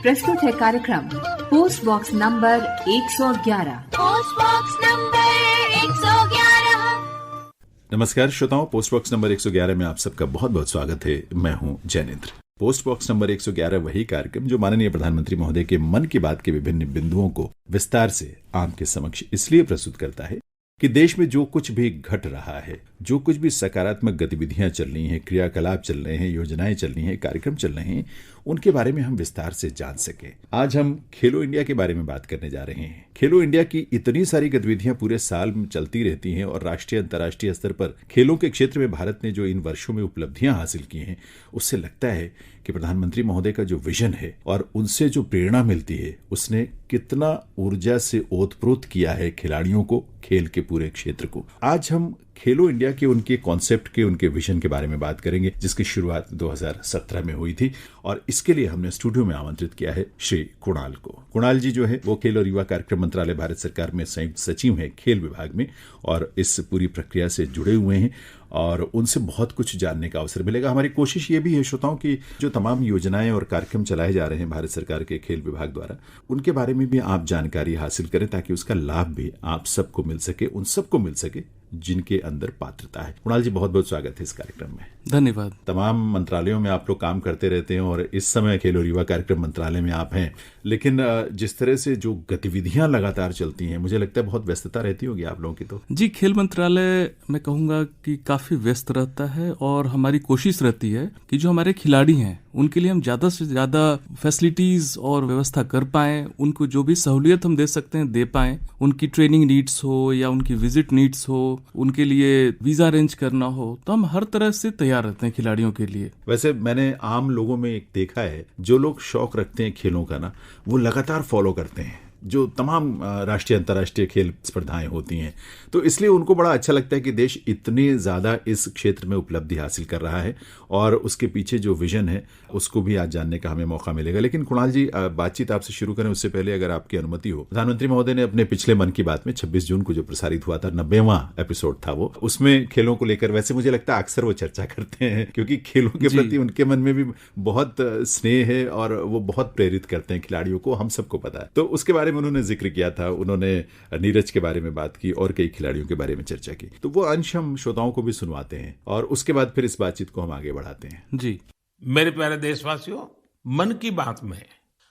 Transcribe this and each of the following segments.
प्रस्तुत है कार्यक्रम post box number 111। Post box number 111। नमस्कार श्रोताओं, पोस्ट बॉक्स नंबर 111 में आप सबका बहुत बहुत स्वागत है। मैं हूं जैनेन्द्र। पोस्ट बॉक्स नंबर 111 वही कार्यक्रम जो माननीय प्रधानमंत्री महोदय के मन की बात के विभिन्न बिंदुओं को विस्तार से आपके समक्ष इसलिए प्रस्तुत करता है कि देश में जो कुछ भी घट रहा है, जो कुछ भी सकारात्मक गतिविधियां चल रही हैं, क्रियाकलाप चल रहे हैं, योजनाएं चल रही हैं, कार्यक्रम चल रहे हैं, उनके बारे में हम विस्तार से जान सके। आज हम खेलो इंडिया के बारे में बात करने जा रहे हैं। खेलो इंडिया की इतनी सारी गतिविधियां पूरे साल में चलती रहती हैं और राष्ट्रीय अंतर्राष्ट्रीय स्तर पर खेलों के क्षेत्र में भारत ने जो इन वर्षों में उपलब्धियां हासिल की हैं, उससे लगता है कि प्रधानमंत्री महोदय का जो विजन है और उनसे जो प्रेरणा मिलती है, उसने कितना ऊर्जा से ओतप्रोत किया है खिलाड़ियों को, खेल के पूरे क्षेत्र को। आज हम खेलो इंडिया के उनके कॉन्सेप्ट के, उनके विजन के बारे में बात करेंगे, जिसकी शुरुआत 2017 में हुई थी और इसके लिए हमने स्टूडियो में आमंत्रित किया है श्री कुणाल को। कुणाल जी जो है वो खेल और युवा कार्यक्रम मंत्रालय भारत सरकार में संयुक्त सचिव हैं खेल विभाग में और इस पूरी प्रक्रिया से जुड़े हुए हैं और उनसे बहुत कुछ जानने का अवसर मिलेगा। हमारी कोशिश ये भी है श्रोताओं की जो तमाम योजनाएं और कार्यक्रम चलाए जा रहे हैं भारत सरकार के खेल विभाग द्वारा, उनके बारे में भी आप जानकारी हासिल करें ताकि उसका लाभ भी आप सबको मिल सके, उन सबको मिल सके जिनके अंदर पात्रता है। कुणाल जी, बहुत बहुत स्वागत है इस कार्यक्रम में। धन्यवाद। तमाम मंत्रालयों में आप लोग काम करते रहते हैं और इस समय खेल और युवा कार्यक्रम मंत्रालय में आप हैं, लेकिन जिस तरह से जो गतिविधियां लगातार चलती हैं, मुझे लगता है बहुत व्यस्तता रहती होगी आप लोगों की। तो जी, खेल मंत्रालय मैं कहूँगा कि काफी व्यस्त रहता है और हमारी कोशिश रहती है कि जो हमारे खिलाड़ी हैं उनके लिए हम ज्यादा से ज्यादा फैसिलिटीज और व्यवस्था कर पाएं, उनको जो भी सहूलियत हम दे सकते हैं दे पाएं, उनकी ट्रेनिंग नीड्स हो या उनकी विजिट नीड्स हो, उनके लिए वीजा अरेंज करना हो, तो हम हर तरह से तैयार रहते हैं खिलाड़ियों के लिए। वैसे मैंने आम लोगों में एक देखा है, जो लोग शौक रखते हैं खेलों का ना, वो लगातार फॉलो करते हैं जो तमाम राष्ट्रीय अंतर्राष्ट्रीय खेल स्पर्धाएं होती हैं, तो इसलिए उनको बड़ा अच्छा लगता है कि देश इतने ज्यादा इस क्षेत्र में उपलब्धि हासिल कर रहा है और उसके पीछे जो विजन है उसको भी आज जानने का हमें मौका मिलेगा। लेकिन कुणाल जी, बातचीत आपसे शुरू करें उससे पहले अगर आपकी अनुमति हो, प्रधानमंत्री महोदय ने अपने पिछले मन की बात में 26 जून को जो प्रसारित हुआ था, 90वां एपिसोड था वो, उसमें खेलों को लेकर वैसे मुझे लगता है अक्सर वो चर्चा करते हैं क्योंकि खेलों के प्रति उनके मन में भी बहुत स्नेह है और वो बहुत प्रेरित करते हैं खिलाड़ियों को, हम सबको पता है। तो उसके बारे में उन्होंने जिक्र किया था, उन्होंने नीरज के बारे में बात की और कई खिलाड़ियों के बारे में चर्चा की, तो वो अंश हम श्रोताओं को भी सुनवाते हैं और उसके बाद फिर इस बातचीत को हम आगे बढ़ाते हैं। जी मेरे प्यारे देशवासियों, मन की बात में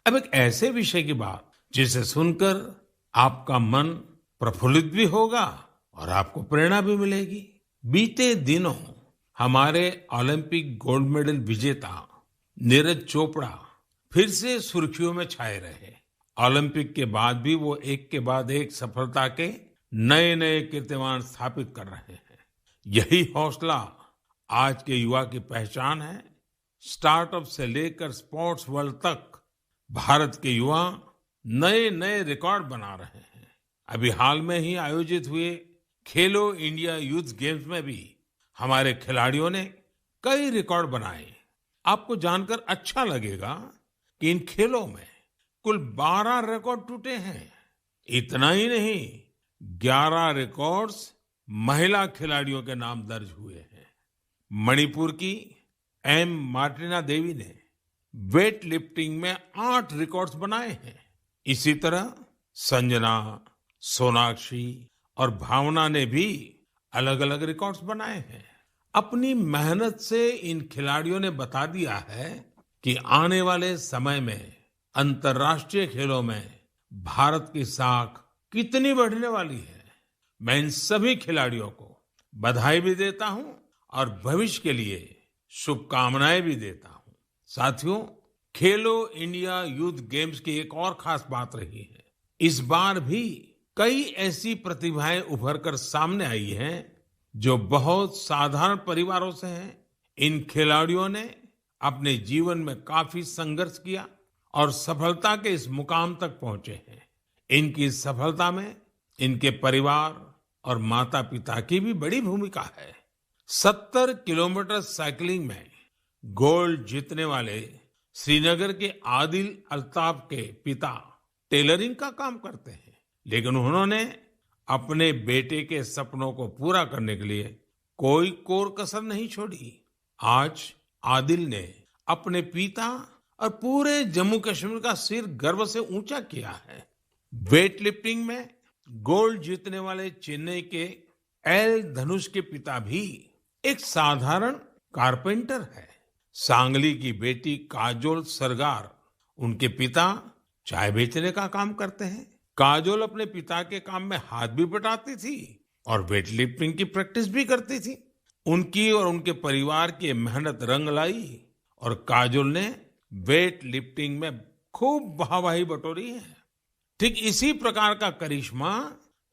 अब एक ऐसे विषय की बात जिसे सुनकर आपका मन प्रफुल्लित भी होगा और आपको प्रेरणा भी मिलेगी। बीते दिनों हमारे ओलंपिक गोल्ड मेडल विजेता नीरज चोपड़ा फिर से सुर्खियों में छाए रहे। ओलंपिक के बाद भी वो एक के बाद एक सफलता के नए नए कीर्तिमान स्थापित कर रहे हैं। यही हौसला आज के युवा की पहचान है। स्टार्टअप से लेकर स्पोर्ट्स वर्ल्ड तक भारत के युवा नए नए रिकॉर्ड बना रहे हैं। अभी हाल में ही आयोजित हुए खेलो इंडिया यूथ गेम्स में भी हमारे खिलाड़ियों ने कई रिकॉर्ड बनाए। आपको जानकर अच्छा लगेगा कि इन खेलों में कुल 12 रिकॉर्ड टूटे हैं। इतना ही नहीं, 11 रिकॉर्ड्स महिला खिलाड़ियों के नाम दर्ज हुए हैं। मणिपुर की एम मार्टिना देवी ने वेट लिफ्टिंग में 8 रिकॉर्ड्स बनाए हैं। इसी तरह संजना, सोनाक्षी और भावना ने भी अलग अलग रिकॉर्ड्स बनाए हैं। अपनी मेहनत से इन खिलाड़ियों ने बता दिया है कि आने वाले समय में अंतर्राष्ट्रीय खेलों में भारत की साख कितनी बढ़ने वाली है। मैं इन सभी खिलाड़ियों को बधाई भी देता हूं और भविष्य के लिए शुभकामनाएं भी देता हूं। साथियों, खेलो इंडिया यूथ गेम्स की एक और खास बात रही है। इस बार भी कई ऐसी प्रतिभाएं उभर कर सामने आई हैं जो बहुत साधारण परिवारों से हैं। इन खिलाड़ियों ने अपने जीवन में काफी संघर्ष किया और सफलता के इस मुकाम तक पहुंचे हैं। इनकी सफलता में इनके परिवार और माता पिता की भी बड़ी भूमिका है। 70 किलोमीटर साइकिलिंग में गोल्ड जीतने वाले श्रीनगर के आदिल अल्ताफ के पिता टेलरिंग का काम करते हैं, लेकिन उन्होंने अपने बेटे के सपनों को पूरा करने के लिए कोई कोर कसर नहीं छोड़ी। आज आदिल ने अपने पिता और पूरे जम्मू कश्मीर का सिर गर्व से ऊंचा किया है। वेट लिफ्टिंग में गोल्ड जीतने वाले चेन्नई के एल धनुष के पिता भी एक साधारण कारपेंटर है। सांगली की बेटी काजोल सरगार, उनके पिता चाय बेचने का काम करते हैं। काजोल अपने पिता के काम में हाथ भी बटाती थी और वेट लिफ्टिंग की प्रैक्टिस भी करती थी। उनकी और उनके परिवार की मेहनत रंग लाई और काजोल ने वेट लिफ्टिंग में खूब वाहवाही बटोरी है। ठीक इसी प्रकार का करिश्मा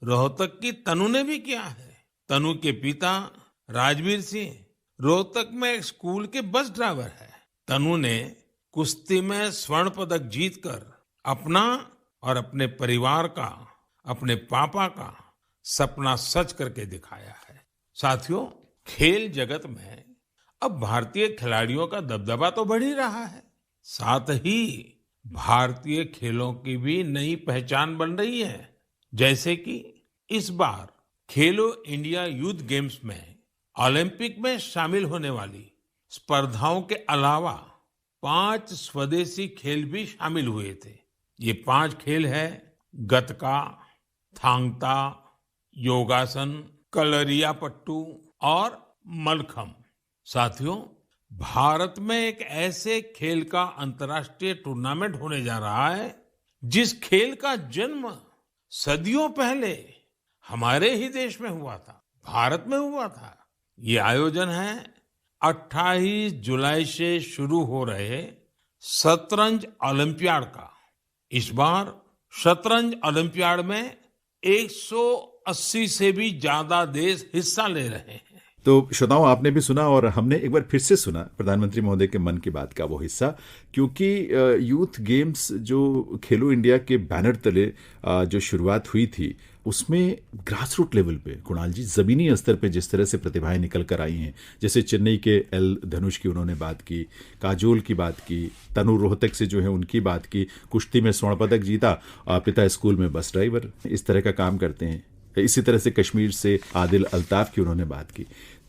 रोहतक की तनु ने भी किया है। तनु के पिता राजवीर सिंह रोहतक में एक स्कूल के बस ड्राइवर है। तनु ने कुश्ती में स्वर्ण पदक जीतकर अपना और अपने परिवार का, अपने पापा का सपना सच करके दिखाया है। साथियों, खेल जगत में अब भारतीय खिलाड़ियों का दबदबा तो बढ़ ही रहा है, साथ ही भारतीय खेलों की भी नई पहचान बन रही है। जैसे कि इस बार खेलो इंडिया यूथ गेम्स में ओलंपिक में शामिल होने वाली स्पर्धाओं के अलावा 5 स्वदेशी खेल भी शामिल हुए थे। ये 5 खेल है गतका, थांग ता, योगासन, कलरियापट्टू और मलखम। साथियों, भारत में एक ऐसे खेल का अंतर्राष्ट्रीय टूर्नामेंट होने जा रहा है जिस खेल का जन्म सदियों पहले हमारे ही देश में हुआ था, भारत में हुआ था। ये आयोजन है 28 जुलाई से शुरू हो रहे शतरंज ओलंपियाड का। इस बार शतरंज ओलंपियाड में 180 से भी ज्यादा देश हिस्सा ले रहे हैं। तो श्रोताओं, आपने भी सुना और हमने एक बार फिर से सुना प्रधानमंत्री महोदय के मन की बात का वो हिस्सा, क्योंकि यूथ गेम्स जो खेलो इंडिया के बैनर तले जो शुरुआत हुई थी, उसमें ग्रास रूट लेवल पे, कुणाल जी, जमीनी स्तर पे जिस तरह से प्रतिभाएं निकल कर आई हैं, जैसे चेन्नई के एल धनुष की उन्होंने बात की, काजोल की बात की, तनु रोहतक से जो है उनकी बात की, कुश्ती में स्वर्ण पदक जीता, पिता स्कूल में बस ड्राइवर, इस तरह का काम करते हैं। इसी तरह से कश्मीर से आदिल अल्ताफ की उन्होंने बात की।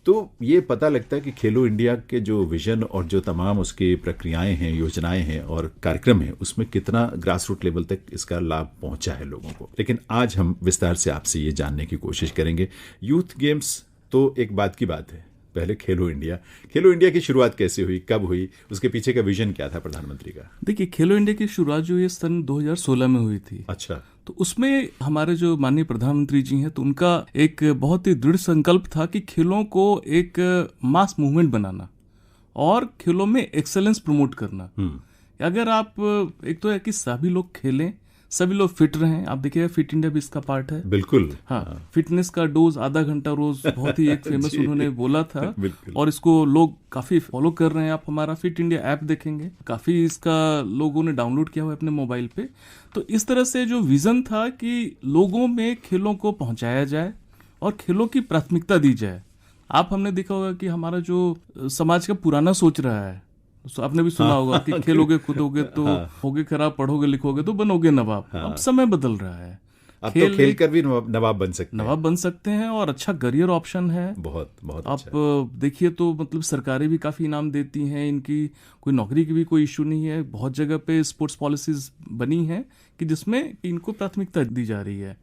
तो ये पता लगता है कि खेलो इंडिया के जो विजन और जो तमाम उसकी प्रक्रियाएं हैं, योजनाएं हैं और कार्यक्रम हैं, उसमें कितना ग्रास रूट लेवल तक इसका लाभ पहुंचा है लोगों को। लेकिन आज हम विस्तार से आपसे ये जानने की कोशिश करेंगे। यूथ गेम्स तो एक बात की बात है, पहले खेलो इंडिया की शुरुआत कैसे हुई, कब हुई, उसके पीछे का विजन क्या था प्रधानमंत्री का? देखिए, खेलो इंडिया की शुरुआत जो है सन 2016 में हुई थी। अच्छा। तो उसमें हमारे जो माननीय प्रधानमंत्री जी हैं, तो उनका एक बहुत ही दृढ़ संकल्प था कि खेलों को एक मास मूवमेंट बनाना और खेलों में एक्सेलेंस प्रमोट करना। अगर आप, एक तो है कि सभी लोग खेलें, सभी लोग फिट रहें। आप देखिएगा, फिट इंडिया भी इसका पार्ट है। बिल्कुल। हाँ, फिटनेस का डोज आधा घंटा रोज, बहुत ही एक फेमस उन्होंने बोला था और इसको लोग काफी फॉलो कर रहे हैं। आप हमारा फिट इंडिया ऐप देखेंगे, काफी इसका लोगों ने डाउनलोड किया हुआ है अपने मोबाइल पे। तो इस तरह से जो विजन था कि लोगों में खेलों को पहुंचाया जाए और खेलों की प्राथमिकता दी जाए। आप हमने देखा होगा कि हमारा जो समाज का पुराना सोच रहा है, तो आपने भी सुना होगा कि खेलोगे कूदोगे तो होगे खराब, पढ़ोगे लिखोगे तो बनोगे नवाब। अब समय बदल रहा है, अब तो खेल कर भी नवाब बन सकते हैं और अच्छा करियर ऑप्शन है। बहुत आप देखिए तो मतलब सरकारें भी काफी इनाम देती हैं, इनकी कोई नौकरी की भी कोई इशू नहीं है। बहुत जगह पे स्पोर्ट्स पॉलिसीज बनी है कि जिसमें इनको प्राथमिकता दी जा रही है।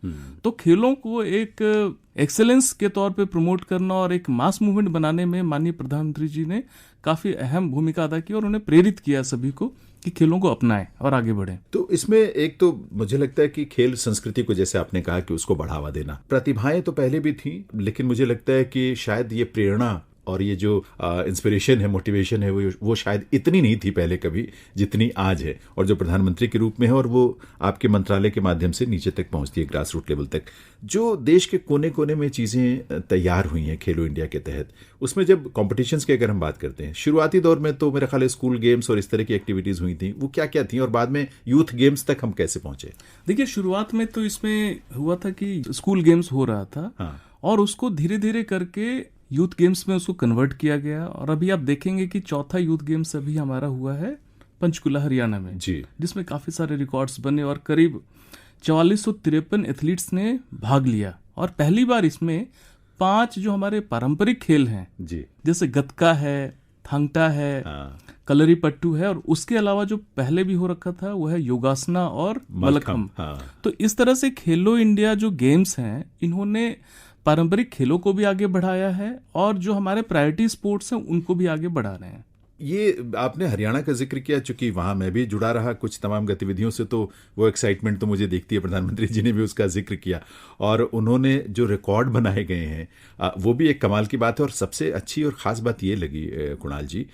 तो खेलों को एक एक्सेलेंस के तौर पे प्रमोट करना और एक मास मूवमेंट बनाने में माननीय प्रधानमंत्री जी ने काफी अहम भूमिका अदा की और उन्हें प्रेरित किया सभी को कि खेलों को अपनाएं और आगे बढ़ें। तो इसमें एक तो मुझे लगता है कि खेल संस्कृति को, जैसे आपने कहा, कि उसको बढ़ावा देना। प्रतिभाएं तो पहले भी थी, लेकिन मुझे लगता है कि शायद ये प्रेरणा और ये जो इंस्पिरेशन है, मोटिवेशन है, वो शायद इतनी नहीं थी पहले कभी जितनी आज है, और जो प्रधानमंत्री के रूप में है और वो आपके मंत्रालय के माध्यम से नीचे तक पहुंचती है, ग्रास रूट लेवल तक। जो देश के कोने कोने में चीजें तैयार हुई हैं खेलो इंडिया के तहत, उसमें जब कॉम्पिटिशन्स की अगर हम बात करते हैं, शुरुआती दौर में तो मेरा ख्याल है स्कूल गेम्स और इस तरह की एक्टिविटीज हुई थी, वो क्या क्या थी, और बाद में यूथ गेम्स तक हम कैसे पहुंचे? देखिए, शुरुआत में तो इसमें हुआ था कि स्कूल गेम्स हो रहा था और उसको धीरे धीरे करके यूथ गेम्स में उसको कन्वर्ट किया गया। और अभी आप देखेंगे कि चौथा यूथ गेम्स अभी हमारा हुआ है पंचकुला हरियाणा में जी, जिसमें काफी सारे रिकॉर्ड्स बने और करीब 4453 एथलीट्स ने भाग लिया। और पहली बार इसमें 5 जो हमारे पारंपरिक खेल हैं जी, जैसे गतका है, थांगटा है, कलरी पट्टू है, और उसके अलावा जो पहले भी हो रखा था वो है योगासना और मलखम। तो इस तरह से खेलो इंडिया जो गेम्स हैं, इन्होंने पारंपरिक खेलों को भी आगे बढ़ाया है और जो हमारे प्रायोरिटी स्पोर्ट्स हैं उनको भी आगे बढ़ा रहे हैं। ये आपने हरियाणा का जिक्र किया, चूंकि वहां मैं भी जुड़ा रहा कुछ तमाम गतिविधियों से, तो वो एक्साइटमेंट तो मुझे दिखती है। प्रधानमंत्री जी ने भी उसका जिक्र किया और उन्होंने जो रिकॉर्ड बनाए गए हैं वो भी एक कमाल की बात है। और सबसे अच्छी और ख़ास बात ये लगी कुणाल जी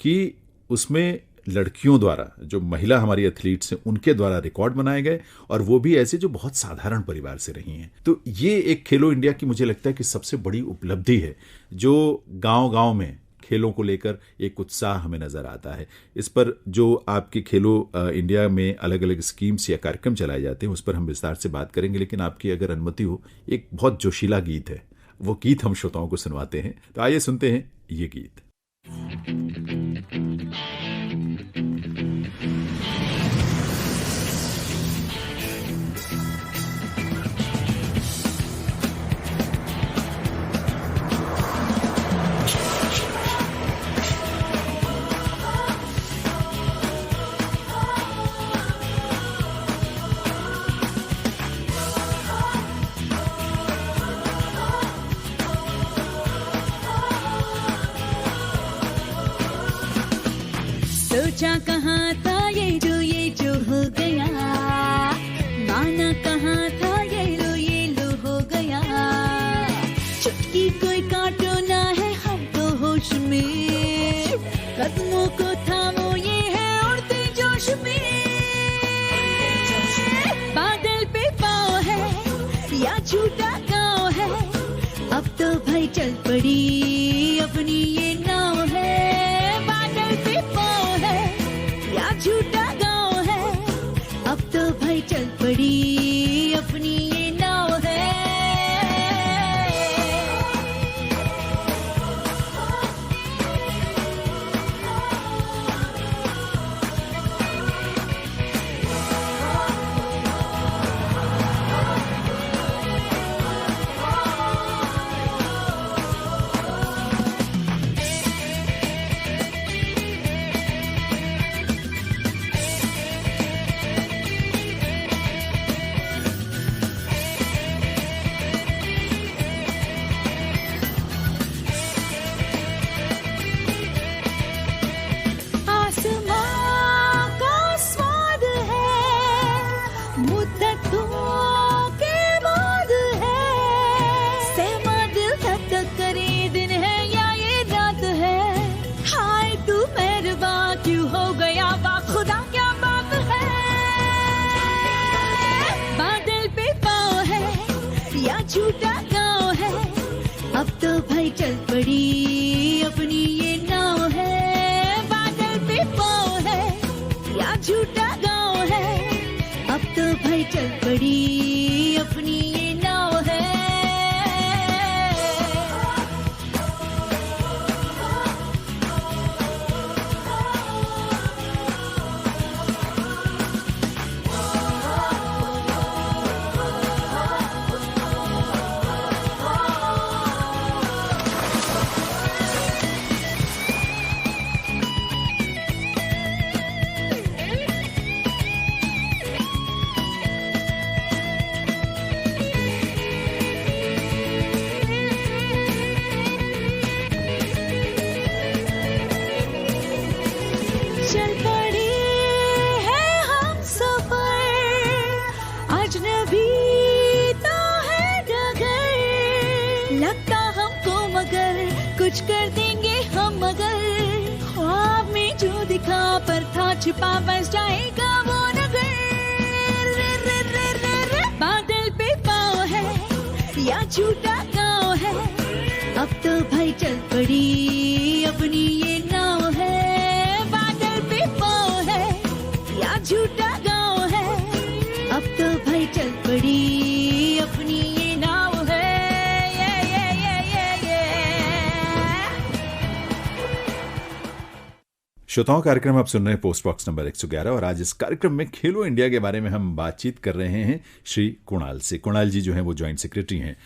कि उसमें लड़कियों द्वारा, जो महिला हमारी एथलीट्स हैं उनके द्वारा रिकॉर्ड बनाए गए, और वो भी ऐसे जो बहुत साधारण परिवार से रही हैं। तो ये एक खेलो इंडिया की मुझे लगता है कि सबसे बड़ी उपलब्धि है, जो गांव-गांव में खेलों को लेकर एक उत्साह हमें नजर आता है। इस पर जो आपके खेलो इंडिया में अलग अलग स्कीम्स या कार्यक्रम चलाए जाते हैं उस पर हम विस्तार से बात करेंगे, लेकिन आपकी अगर अनुमति हो, एक बहुत जोशीला गीत है, वो गीत हम श्रोताओं को सुनवाते हैं। तो आइए सुनते हैं ये गीत। सोचा कहाँ था ये जो हो गया, माना कहाँ था ये लो हो गया। चुटकी कोई काटो ना है हमको होश में, कदमों को थामो ये है उड़ते जोश में। बादल पे पाँव है या झूठा गाँव है, अब तो भाई चल पड़ी अपनी ये नाव है। झूठा गाँव है, अब तो भाई चल पड़ी अपनी ये नाव है। झूठा गाँव है, अब तो भाई चल पड़ी अपनी ये नाव है। बादल पे पाँव है या झूठा गाँव है, अब तो भाई चल पड़ी अपनी ये नाव है। चल पड़ी है हम सफर, अजनबी तो है डगर, लगता हमको मगर कुछ कर देंगे हम मगर, ख्वाब में जो दिखा पर था छिपा बस जाएगा वो नगर। बादल पे पाँव है या झूठा गाँव है, अब तो भाई चल पड़ी अपनी ये नाव है। झूठा गाँव है, अब तो भाई चल पड़ी अपनी ये नाव है। श्रोताओं, कार्यक्रम आप सुन रहे हैं पोस्ट बॉक्स नंबर 111 और आज इस कार्यक्रम में खेलो इंडिया के बारे में हम बातचीत कर रहे हैं श्री कुणाल से। कुणाल जी जो हैं वो जॉइंट सेक्रेटरी हैं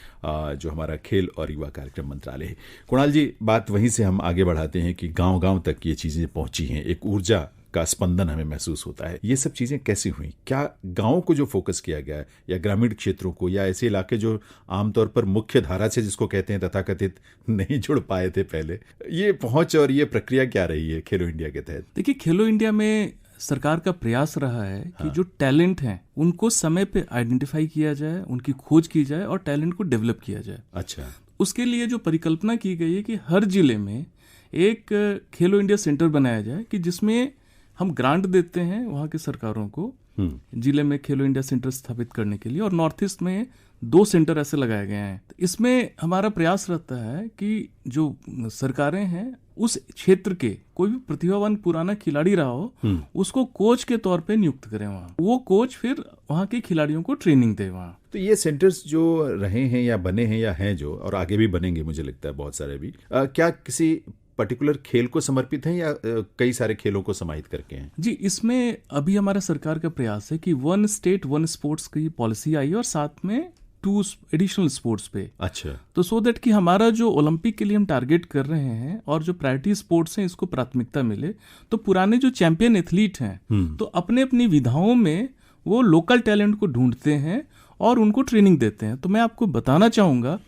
जो हमारा खेल और युवा कार्यक्रम मंत्रालय है। कुणाल जी, बात वहीं से हम आगे बढ़ाते हैं कि गांव-गांव तक ये चीजें पहुंची हैं, एक ऊर्जा का स्पंदन हमें महसूस होता है। ये सब चीजें कैसी हुई? क्या गांव को जो फोकस किया गया है या ग्रामीण क्षेत्रों को या ऐसे इलाके जो आमतौर पर मुख्य धारा से जिसको कहते हैं तथाकथित नहीं जुड़ पाए थे पहले, ये पहुंच और ये प्रक्रिया क्या रही है खेलो इंडिया के तहत? देखिए, खेलो इंडिया में सरकार का प्रयास रहा है कि जो टैलेंट हैं उनको समय पे आइडेंटिफाई किया जाए, उनकी खोज की जाए और टैलेंट को डेवलप किया जाए। अच्छा। उसके लिए जो परिकल्पना की गई है कि हर जिले में एक खेलो इंडिया सेंटर बनाया जाए कि जिसमें हम ग्रांट देते हैं वहाँ के सरकारों को जिले में खेलो इंडिया सेंटर स्थापित करने के लिए, और नॉर्थ ईस्ट में 2 सेंटर ऐसे लगाए गए हैं। तो इसमें हमारा प्रयास रहता है कि जो सरकारें हैं उस क्षेत्र के कोई भी प्रतिभावान पुराना खिलाड़ी रहा हो उसको कोच के तौर पे नियुक्त करें वहाँ, वो कोच फिर वहाँ के खिलाड़ियों को ट्रेनिंग दे वहाँ। तो ये सेंटर्स जो रहे हैं या बने हैं या हैं जो, और आगे भी बनेंगे मुझे लगता है बहुत सारे भी, क्या किसी पर्टिकुलर खेल को समर्पित हैं या कई सारे खेलों को समाहित करके हैं? जी, इसमें अभी हमारा सरकार का प्रयास है कि 1 स्टेट 1 स्पोर्ट्स की पॉलिसी आई और साथ में 2 एडिशनल स्पोर्ट्स पे। अच्छा। तो सो दैट कि हमारा जो ओलंपिक के लिए हम टारगेट कर रहे हैं और जो प्रायोरिटी स्पोर्ट्स हैं इसको प्राथमिकता मिले, तो पुराने जो चैंपियन एथलीट हैं तो अपने अपनी विधाओं में वो लोकल टैलेंट को ढूंढते हैं और उनको ट्रेनिंग देते हैं। तो मैं आपको बताना चाहूँगा,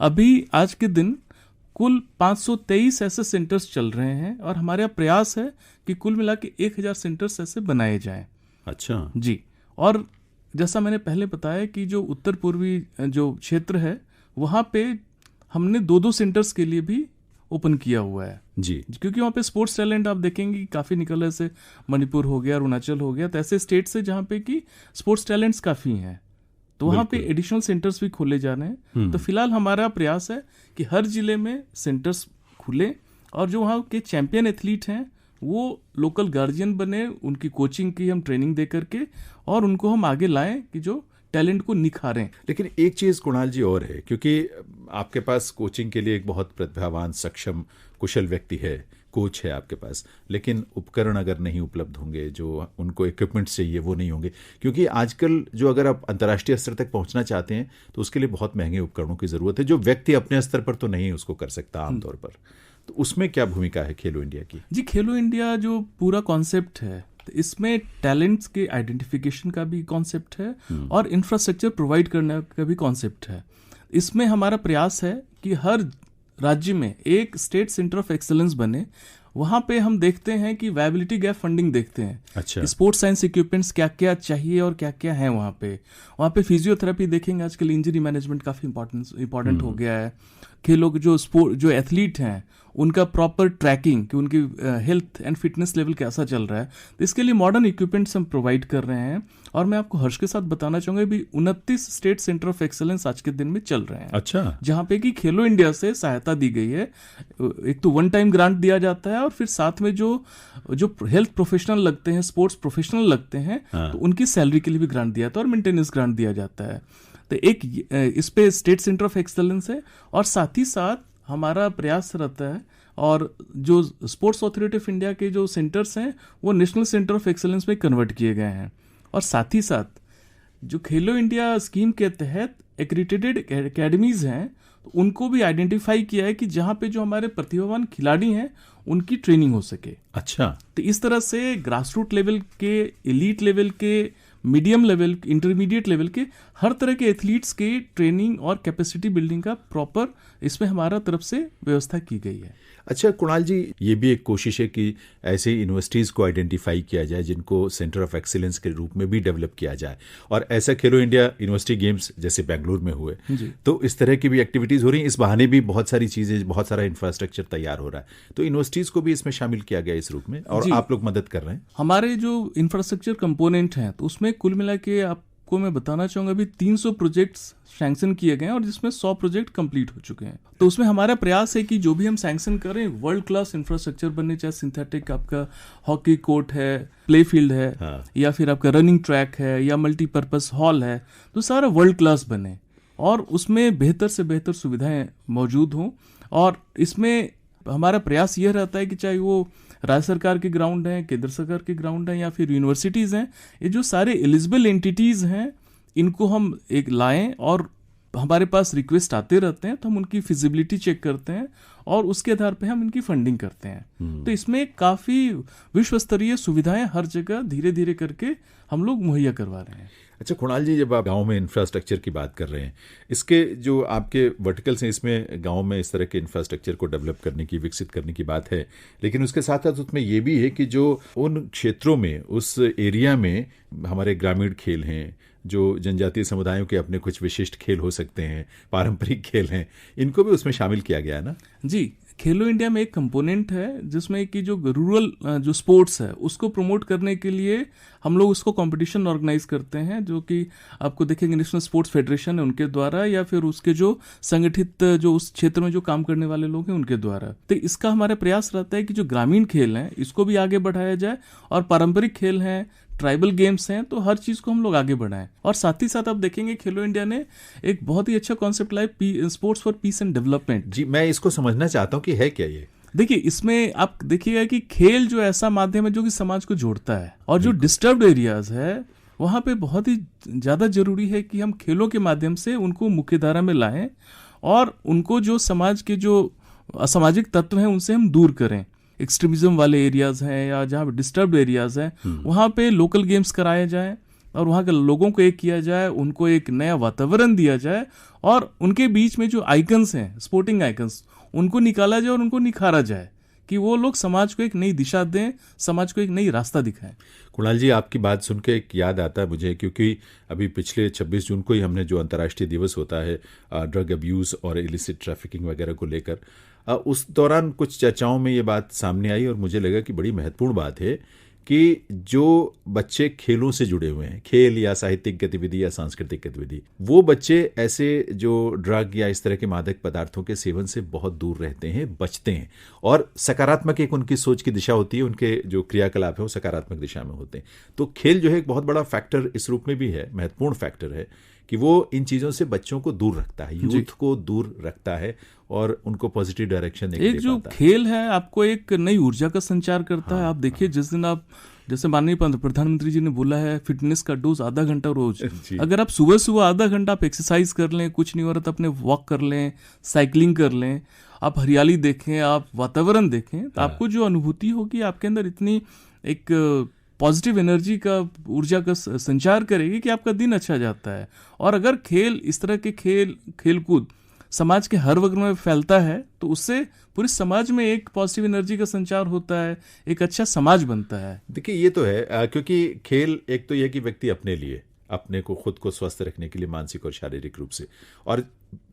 अभी आज के दिन कुल 523 ऐसे सेंटर्स चल रहे हैं और हमारा प्रयास है कि कुल मिला के 1000 सेंटर्स ऐसे बनाए जाएं। अच्छा जी। और जैसा मैंने पहले बताया कि जो उत्तर पूर्वी जो क्षेत्र है वहाँ पे हमने 2-2 सेंटर्स के लिए भी ओपन किया हुआ है जी, क्योंकि वहाँ पे स्पोर्ट्स टैलेंट आप देखेंगे काफ़ी निकल है, जैसे मणिपुर हो गया, अरुणाचल हो गया, तो ऐसे स्टेट से जहाँ पे कि स्पोर्ट्स टैलेंट्स काफ़ी हैं, तो वहाँ पे एडिशनल सेंटर्स भी खोले जा रहे हैं। तो फिलहाल हमारा प्रयास है कि हर जिले में सेंटर्स खुले और जो वहाँ के चैंपियन एथलीट हैं वो लोकल गार्जियन बने, उनकी कोचिंग की हम ट्रेनिंग दे करके और उनको हम आगे लाएं कि जो टैलेंट को निखारें। लेकिन एक चीज़ कुणाल जी और है, क्योंकि आपके पास कोचिंग के लिए एक बहुत प्रतिभावान, सक्षम, कुशल व्यक्ति है, कोच है आपके पास, लेकिन उपकरण अगर नहीं उपलब्ध होंगे, जो उनको इक्विपमेंट्स चाहिए वो नहीं होंगे, क्योंकि आजकल जो अगर आप अंतर्राष्ट्रीय स्तर तक पहुंचना चाहते हैं तो उसके लिए बहुत महंगे उपकरणों की ज़रूरत है जो व्यक्ति अपने स्तर पर तो नहीं उसको कर सकता आमतौर पर। तो उसमें क्या भूमिका है खेलो इंडिया की? जी, खेलो इंडिया जो पूरा कॉन्सेप्ट है तो इसमें टैलेंट्स के आइडेंटिफिकेशन का भी कॉन्सेप्ट है और इंफ्रास्ट्रक्चर प्रोवाइड करने का भी कॉन्सेप्ट है। इसमें हमारा प्रयास है कि हर राज्य में एक स्टेट सेंटर ऑफ एक्सेलेंस बने। वहाँ पे हम देखते हैं कि वायबिलिटी गैप फंडिंग देखते हैं। अच्छा। स्पोर्ट्स साइंस इक्विपमेंट्स क्या क्या चाहिए और क्या क्या है वहाँ पे फिजियोथेरेपी देखेंगे, आजकल इंजरी मैनेजमेंट काफ़ी इंपॉर्टेंट हो गया है। खेलों के जो एथलीट हैं उनका प्रॉपर ट्रैकिंग कि उनकी हेल्थ एंड फिटनेस लेवल कैसा चल रहा है, तो इसके लिए मॉडर्न इक्विपमेंट्स हम प्रोवाइड कर रहे हैं। और मैं आपको हर्ष के साथ बताना चाहूँगा भी 29 स्टेट सेंटर ऑफ एक्सेलेंस आज के दिन में चल रहे हैं। अच्छा। जहाँ पे कि खेलो इंडिया से सहायता दी गई है। एक तो 1 टाइम ग्रांट दिया जाता है और फिर साथ में जो हेल्थ प्रोफेशनल लगते हैं, स्पोर्ट्स प्रोफेशनल लगते हैं, तो उनकी सैलरी के लिए भी ग्रांट दिया जाता है और मेंटेनेंस ग्रांट दिया जाता है। तो एक इस पे स्टेट सेंटर ऑफ एक्सेलेंस है और साथ ही साथ हमारा प्रयास रहता है और जो स्पोर्ट्स अथॉरिटी ऑफ इंडिया के जो सेंटर्स हैं वो नेशनल सेंटर ऑफ एक्सेलेंस में कन्वर्ट किए गए हैं। और साथ ही साथ जो खेलो इंडिया स्कीम के तहत एक्रेडिटेड एकेडमीज हैं तो उनको भी आइडेंटिफाई किया है कि जहाँ पे जो हमारे प्रतिभावान खिलाड़ी हैं उनकी ट्रेनिंग हो सके। अच्छा। तो इस तरह से ग्रास रूट लेवल के, एलीट लेवल के, मीडियम लेवल, इंटरमीडिएट लेवल के हर तरह के एथलीट्स की ट्रेनिंग और कैपेसिटी बिल्डिंग का प्रॉपर इसमें हमारा तरफ से व्यवस्था की गई है। अच्छा कुणाल जी, ये भी एक कोशिश है कि ऐसे यूनिवर्सिटीज़ को आइडेंटिफाई किया जाए जिनको सेंटर ऑफ एक्सीलेंस के रूप में भी डेवलप किया जाए, और ऐसा खेलो इंडिया यूनिवर्सिटी गेम्स जैसे बेंगलुरु में हुए, तो इस तरह की भी एक्टिविटीज़ हो रही हैं। इस बहाने भी बहुत सारी चीज़ें, बहुत सारा इंफ्रास्ट्रक्चर तैयार हो रहा है, तो यूनिवर्सिटीज़ को भी इसमें शामिल किया गया इस रूप में, और आप लोग मदद कर रहे हैं। हमारे जो इंफ्रास्ट्रक्चर कंपोनेंट हैं तो उसमें कुल मिला के आपको मैं बताना चाहूँगा अभी 300 प्रोजेक्ट्स सैंक्शन किए गए हैं और जिसमें 100 प्रोजेक्ट कंप्लीट हो चुके हैं। तो उसमें हमारा प्रयास है कि जो भी हम सैंक्शन करें वर्ल्ड क्लास इंफ्रास्ट्रक्चर बनने, चाहे सिंथेटिक आपका हॉकी कोर्ट है, प्ले फील्ड है, या फिर आपका रनिंग ट्रैक है, या मल्टीपर्पज हॉल है, तो सारा वर्ल्ड क्लास बने और उसमें बेहतर से बेहतर सुविधाएं मौजूद हों। और इसमें हमारा प्रयास यह रहता है कि चाहे वो राज्य सरकार के ग्राउंड हैं, केंद्र सरकार के ग्राउंड हैं या फिर यूनिवर्सिटीज़ हैं, ये जो सारे एलिजिबल एंटिटीज़ हैं इनको हम एक लाएं और हमारे पास रिक्वेस्ट आते रहते हैं तो हम उनकी फिजिबिलिटी चेक करते हैं और उसके आधार पे हम इनकी फंडिंग करते हैं। तो इसमें काफ़ी विश्व स्तरीय सुविधाएं हर जगह धीरे धीरे करके हम लोग मुहैया करवा रहे हैं। अच्छा कुणाल जी, जब आप गांव में इंफ्रास्ट्रक्चर की बात कर रहे हैं, इसके जो आपके वर्टिकल्स हैं इसमें गांव में इस तरह के इंफ्रास्ट्रक्चर को डेवलप करने की, विकसित करने की बात है, लेकिन उसके साथ साथ उसमें ये भी है कि जो उन क्षेत्रों में, उस एरिया में हमारे ग्रामीण खेल हैं, जो जनजातीय समुदायों के अपने कुछ विशिष्ट खेल हो सकते हैं, पारंपरिक खेल हैं, इनको भी उसमें शामिल किया गया है ना? जी, खेलो इंडिया में एक कंपोनेंट है जिसमें कि जो रूरल जो स्पोर्ट्स है उसको प्रमोट करने के लिए हम लोग उसको कंपटीशन ऑर्गेनाइज करते हैं, जो कि आपको देखेंगे नेशनल स्पोर्ट्स फेडरेशन है उनके द्वारा या फिर उसके जो संगठित जो उस क्षेत्र में जो काम करने वाले लोग हैं उनके द्वारा। तो इसका हमारा प्रयास रहता है कि जो ग्रामीण खेल हैं इसको भी आगे बढ़ाया जाए और पारंपरिक खेल हैं, ट्राइबल गेम्स हैं, तो हर चीज़ को हम लोग आगे बढ़ाएं। और साथ ही साथ आप देखेंगे खेलो इंडिया ने एक बहुत ही अच्छा कॉन्सेप्ट लाया, sports for peace and development. जी, मैं इसको समझना चाहता हूँ कि है क्या ये। देखिए, इसमें आप देखिएगा कि खेल जो ऐसा माध्यम है जो कि समाज को जोड़ता है और जो डिस्टर्ब्ड एरियाज है वहाँ पे बहुत ही ज़्यादा जरूरी है कि हम खेलों के माध्यम से उनको मुख्यधारा में लाएं और उनको जो समाज के जो असामाजिक तत्व हैं उनसे हम दूर करें। एक्सट्रीमिज्म वाले एरियाज हैं या जहाँ पे डिस्टर्ब्ड एरियाज हैं वहाँ पे लोकल गेम्स कराए जाएं और वहाँ के लोगों को एक किया जाए, उनको एक नया वातावरण दिया जाए और उनके बीच में जो आइकन्स हैं, स्पोर्टिंग आइकन्स, उनको निकाला जाए और उनको निखारा जाए कि वो लोग समाज को एक नई दिशा दें, समाज को एक नई रास्ता दिखाएं। कुणाल जी, आपकी बात सुन के एक याद आता है मुझे, क्योंकि अभी पिछले 26 जून को ही हमने जो अंतर्राष्ट्रीय दिवस होता है ड्रग अब्यूज़ और इलिसिट ट्रैफिकिंग वगैरह को लेकर, उस दौरान कुछ चर्चाओं में ये बात सामने आई और मुझे लगा कि बड़ी महत्वपूर्ण बात है कि जो बच्चे खेलों से जुड़े हुए हैं, खेल या साहित्यिक गतिविधि या सांस्कृतिक गतिविधि, वो बच्चे ऐसे जो ड्रग या इस तरह के मादक पदार्थों के सेवन से बहुत दूर रहते हैं, बचते हैं और सकारात्मक एक उनकी सोच की दिशा होती है, उनके जो क्रियाकलाप है वो सकारात्मक दिशा में होते हैं। तो खेल जो है एक बहुत बड़ा फैक्टर इस रूप में भी है, महत्वपूर्ण फैक्टर है कि वो इन चीज़ों से बच्चों को दूर रखता है, यूथ को दूर रखता है और उनको पॉजिटिव डायरेक्शन एक जो खेल है आपको एक नई ऊर्जा का संचार करता है। आप देखिए, जिस दिन आप, जैसे माननीय प्रधानमंत्री जी ने बोला है फिटनेस का डोज आधा घंटा रोज, अगर आप सुबह सुबह आधा घंटा आप एक्सरसाइज कर लें, कुछ नहीं हो रहा तो अपने वॉक कर लें, साइकिलिंग कर लें, आप हरियाली देखें, आप वातावरण देखें, तो आपको जो अनुभूति होगी आपके अंदर इतनी एक पॉजिटिव एनर्जी का, ऊर्जा का संचार करेगी कि आपका दिन अच्छा जाता है। और अगर खेल, इस तरह के खेलकूद समाज के हर वर्ग में फैलता है तो उससे पूरे समाज में एक पॉजिटिव एनर्जी का संचार होता है, एक अच्छा समाज बनता है। देखिए, ये तो है क्योंकि खेल एक तो यह कि व्यक्ति अपने लिए, अपने को, खुद को स्वस्थ रखने के लिए मानसिक और शारीरिक रूप से, और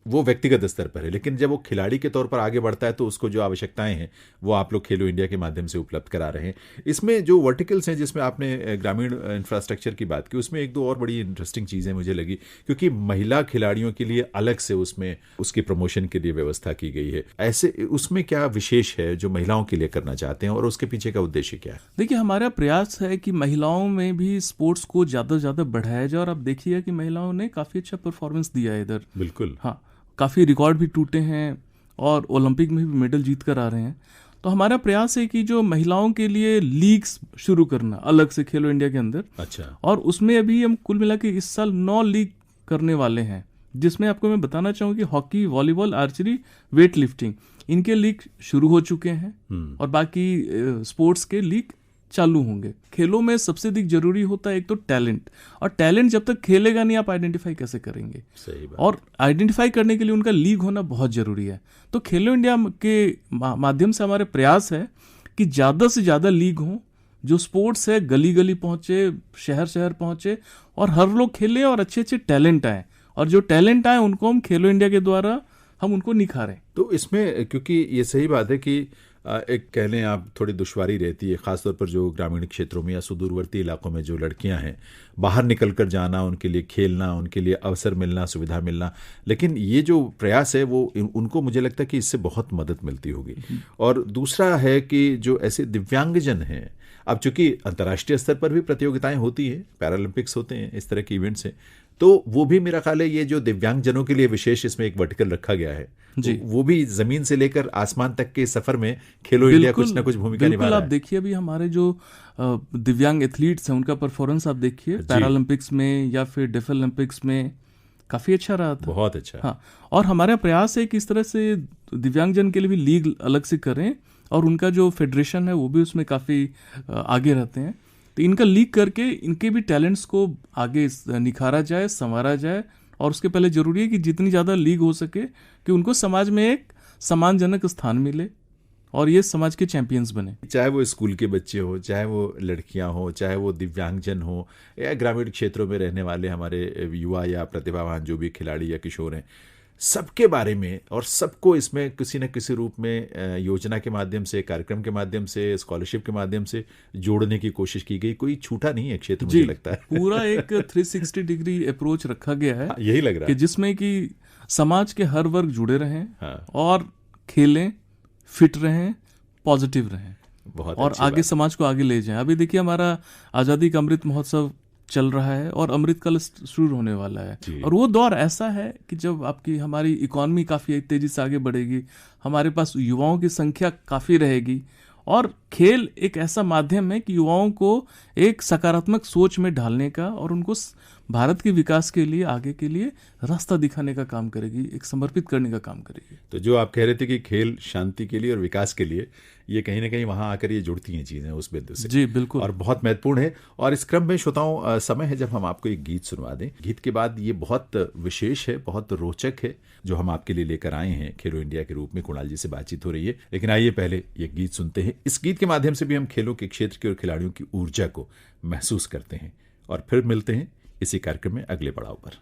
वो व्यक्तिगत स्तर पर है, लेकिन जब वो खिलाड़ी के तौर पर आगे बढ़ता है तो उसको जो आवश्यकताएं हैं वो आप लोग खेलो इंडिया के माध्यम से उपलब्ध करा रहे हैं। इसमें जो वर्टिकल्स हैं जिसमें आपने ग्रामीण इंफ्रास्ट्रक्चर की बात की, उसमें एक दो और बड़ी इंटरेस्टिंग चीज़ें मुझे लगी, क्योंकि महिला खिलाड़ियों के लिए अलग से उसमें उसकी प्रमोशन के लिए व्यवस्था की गई है। ऐसे उसमें क्या विशेष है जो महिलाओं के लिए करना चाहते हैं और उसके पीछे का उद्देश्य क्या है? देखिए, हमारा प्रयास है कि महिलाओं में भी स्पोर्ट्स को ज़्यादा से ज़्यादा बढ़ाया जाए और आप देखिए कि महिलाओं ने काफ़ी अच्छा परफॉर्मेंस दिया है इधर। बिल्कुल, हाँ, काफ़ी रिकॉर्ड भी टूटे हैं और ओलंपिक में भी मेडल जीत कर आ रहे हैं। तो हमारा प्रयास है कि जो महिलाओं के लिए लीग्स शुरू करना अलग से खेलो इंडिया के अंदर। अच्छा। और उसमें अभी हम कुल मिला के इस साल 9 लीग करने वाले हैं, जिसमें आपको मैं बताना चाहूँ कि hockey, volleyball, archery, weight lifting, इनके लीग शुरू हो चुके हैं और बाकी स्पोर्ट्स के लीग चालू होंगे। खेलों में सबसे अधिक जरूरी होता है एक तो टैलेंट, और टैलेंट जब तक खेलेगा नहीं आप आइडेंटिफाई कैसे करेंगे? सही बात। और आइडेंटिफाई करने के लिए उनका लीग होना बहुत जरूरी है। तो खेलो इंडिया के माध्यम से हमारे प्रयास है कि ज़्यादा से ज़्यादा लीग हों, जो स्पोर्ट्स है गली गली पहुँचे, शहर शहर पहुँचे और हर लोग खेलें और अच्छे अच्छे टैलेंट आए, और जो टैलेंट आए उनको हम खेलो इंडिया के द्वारा हम उनको निखारें। तो इसमें क्योंकि ये सही बात है कि एक कह लें आप थोड़ी दुश्वारी रहती है, ख़ासतौर पर जो ग्रामीण क्षेत्रों में या सुदूरवर्ती इलाकों में जो लड़कियां हैं, बाहर निकल कर जाना, उनके लिए खेलना, उनके लिए अवसर मिलना, सुविधा मिलना, लेकिन ये जो प्रयास है वो उनको मुझे लगता है कि इससे बहुत मदद मिलती होगी। और दूसरा है कि जो ऐसे दिव्यांगजन हैं, अब चूंकि अंतर्राष्ट्रीय स्तर पर भी प्रतियोगिताएं होती है, पैरालंपिक्स होते हैं, इस तरह के इवेंट्स हैं, तो वो भी मेरा ख्याल है ये जो दिव्यांगजनों के लिए विशेष इसमें एक वर्टिकल रखा गया है जी। वो भी जमीन से लेकर आसमान तक के सफर में खेलो इंडिया कुछ ना कुछ भूमिका निभा रहा है। आप देखिए अभी हमारे जो दिव्यांग एथलीट्स हैं उनका परफॉर्मेंस आप देखिए पैरालंपिक्स में या फिर डेफ ओलंपिक्स में काफी अच्छा रहा था, बहुत अच्छा। हाँ, और हमारा प्रयास है कि इस तरह से दिव्यांगजन के लिए भी लीग अलग से करें और उनका जो फेडरेशन है वो भी उसमें काफी आगे रहते हैं, तो इनका लीग करके इनके भी टैलेंट्स को आगे निखारा जाए, संवारा जाए, और उसके पहले जरूरी है कि जितनी ज़्यादा लीग हो सके कि उनको समाज में एक सम्मानजनक स्थान मिले और ये समाज के चैंपियंस बने। चाहे वो स्कूल के बच्चे हो, चाहे वो लड़कियां हो, चाहे वो दिव्यांगजन हो, या ग्रामीण क्षेत्रों में रहने वाले हमारे युवा या प्रतिभावान जो भी खिलाड़ी या किशोर हैं, सबके बारे में और सबको इसमें किसी न किसी रूप में योजना के माध्यम से, कार्यक्रम के माध्यम से, स्कॉलरशिप के माध्यम से जोड़ने की कोशिश की गई। कोई छूटा नहीं है क्षेत्र, मुझे लगता है पूरा एक 360 डिग्री अप्रोच रखा गया है। यही लग रहा है कि जिसमें कि समाज के हर वर्ग जुड़े रहें, हाँ, और खेलें, फिट रहें, पॉजिटिव रहें, बहुत और आगे समाज को आगे ले जाएं। अभी देखिए हमारा आज़ादी का अमृत महोत्सव चल रहा है और अमृतकाल शुरू होने वाला है, और वो दौर ऐसा है कि जब आपकी हमारी इकोनॉमी काफ़ी तेज़ी से आगे बढ़ेगी, हमारे पास युवाओं की संख्या काफ़ी रहेगी, और खेल एक ऐसा माध्यम है कि युवाओं को एक सकारात्मक सोच में ढालने का और उनको भारत के विकास के लिए, आगे के लिए रास्ता दिखाने का काम करेगी, एक समर्पित करने का काम करेगी। तो जो आप कह रहे थे कि खेल शांति के लिए और विकास के लिए, ये कहीं ना कहीं वहां आकर ये जुड़ती हैं चीजें उस बिंदु से। जी बिल्कुल, और बहुत महत्वपूर्ण है। और इस क्रम में श्रोताओं, समय है जब हम आपको एक गीत सुनवा दें। गीत के बाद ये बहुत विशेष है, बहुत रोचक है जो हम आपके लिए लेकर आए हैं खेलो इंडिया के रूप में। कुणाल जी से बातचीत हो रही है, लेकिन आइए पहले ये गीत सुनते हैं। इस गीत के माध्यम से भी हम खेलों के क्षेत्र के और खिलाड़ियों की ऊर्जा को महसूस करते हैं, और फिर मिलते हैं इसी कार्यक्रम में अगले पड़ाव पर।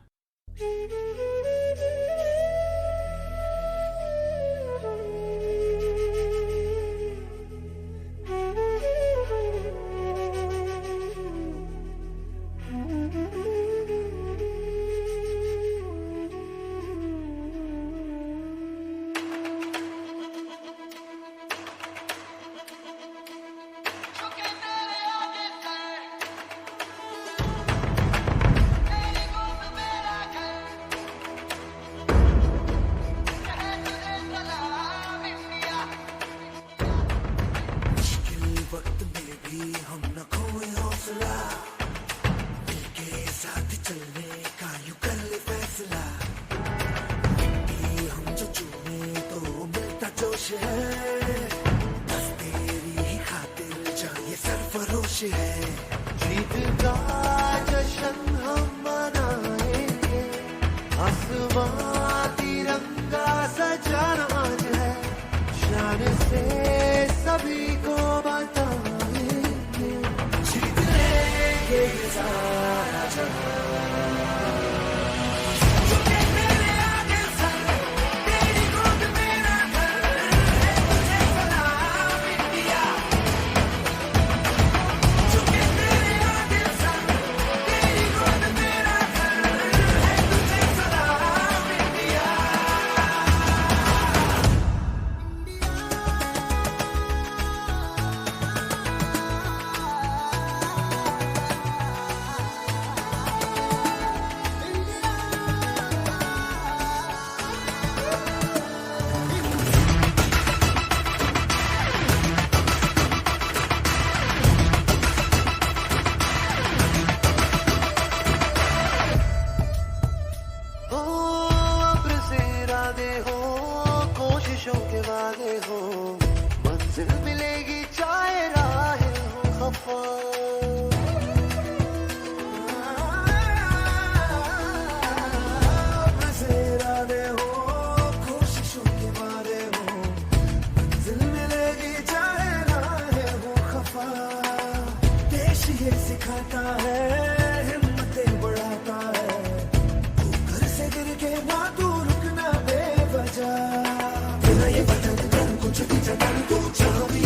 जीत का जश्न हम मनाएंगे, आसमां तिरंगा सजाना आज है, शान से सभी को बताएंगे, जीत लेंगे ये सारा जहां। मंजिल मिलेगी चाहे राहें हो खफा, इरादे हो कोशिशों के वादे हो, मंजिल मिलेगी चाहे राहें हो खफा। देश ये सिखाता है, हिम्मतें बढ़ाता है, घर से गिर के ना तू रुकना बेवजह, ये बदन कुछ भी जगह तू चाह भी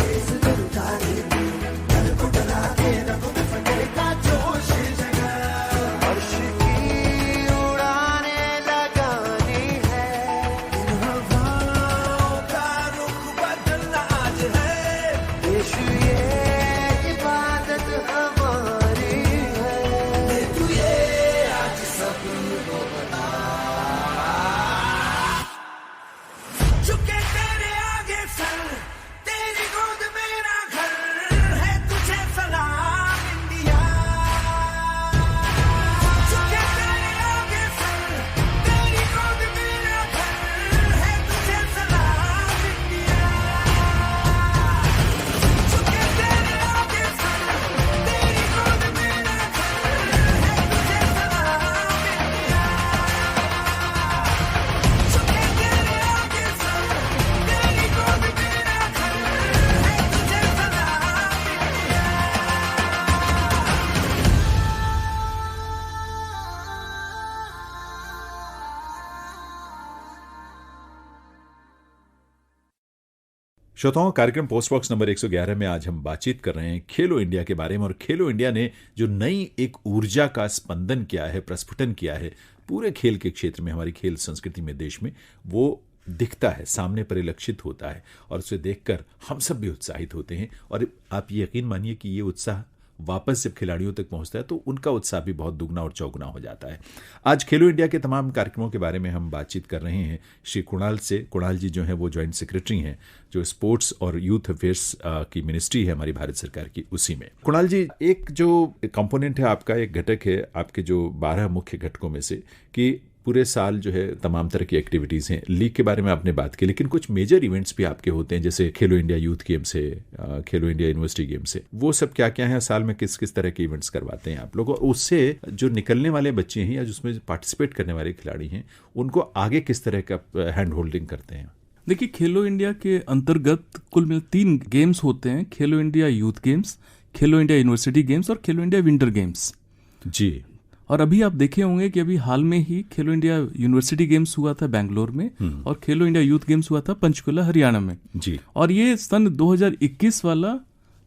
श्रोताओं, कार्यक्रम पोस्ट बॉक्स नंबर 111 में आज हम बातचीत कर रहे हैं खेलो इंडिया के बारे में। और खेलो इंडिया ने जो नई एक ऊर्जा का स्पंदन किया है, प्रस्फुटन किया है पूरे खेल के क्षेत्र में, हमारी खेल संस्कृति में, देश में, वो दिखता है, सामने परिलक्षित होता है और उसे देखकर हम सब भी उत्साहित होते हैं। और आप ये यकीन मानिए कि ये उत्साह वापस जब खिलाड़ियों तक पहुंचता है तो उनका उत्साह भी बहुत दुगना और चौगुना हो जाता है। आज खेलो इंडिया के तमाम कार्यक्रमों के बारे में हम बातचीत कर रहे हैं श्री कुणाल से। कुणाल जी जो हैं वो जॉइंट सेक्रेटरी हैं जो स्पोर्ट्स और यूथ अफेयर्स की मिनिस्ट्री है हमारी भारत सरकार की, उसी में। कुणाल जी, एक जो कंपोनेंट है आपका, एक घटक है आपके जो 12 मुख्य घटकों में से कि पूरे साल जो है तमाम तरह की एक्टिविटीज़ हैं। लीग के बारे में आपने बात की, लेकिन कुछ मेजर इवेंट्स भी आपके होते हैं, जैसे खेलो इंडिया यूथ गेम्स है, खेलो इंडिया यूनिवर्सिटी गेम्स है। वो सब क्या क्या है, साल में किस किस तरह के इवेंट्स करवाते हैं आप लोग, और उससे जो निकलने वाले बच्चे हैं या जिसमें पार्टिसिपेट करने वाले खिलाड़ी हैं उनको आगे किस तरह का हैंड होल्डिंग करते हैं? देखिए, खेलो इंडिया के अंतर्गत कुल मिल 3 गेम्स होते हैं। खेलो इंडिया यूथ गेम्स, खेलो इंडिया यूनिवर्सिटी गेम्स और खेलो इंडिया विंटर गेम्स जी। और अभी आप देखे होंगे कि अभी हाल में ही खेलो इंडिया यूनिवर्सिटी गेम्स हुआ था बेंगलोर में और खेलो इंडिया यूथ गेम्स हुआ था पंचकुला हरियाणा में जी। और ये सन 2021 वाला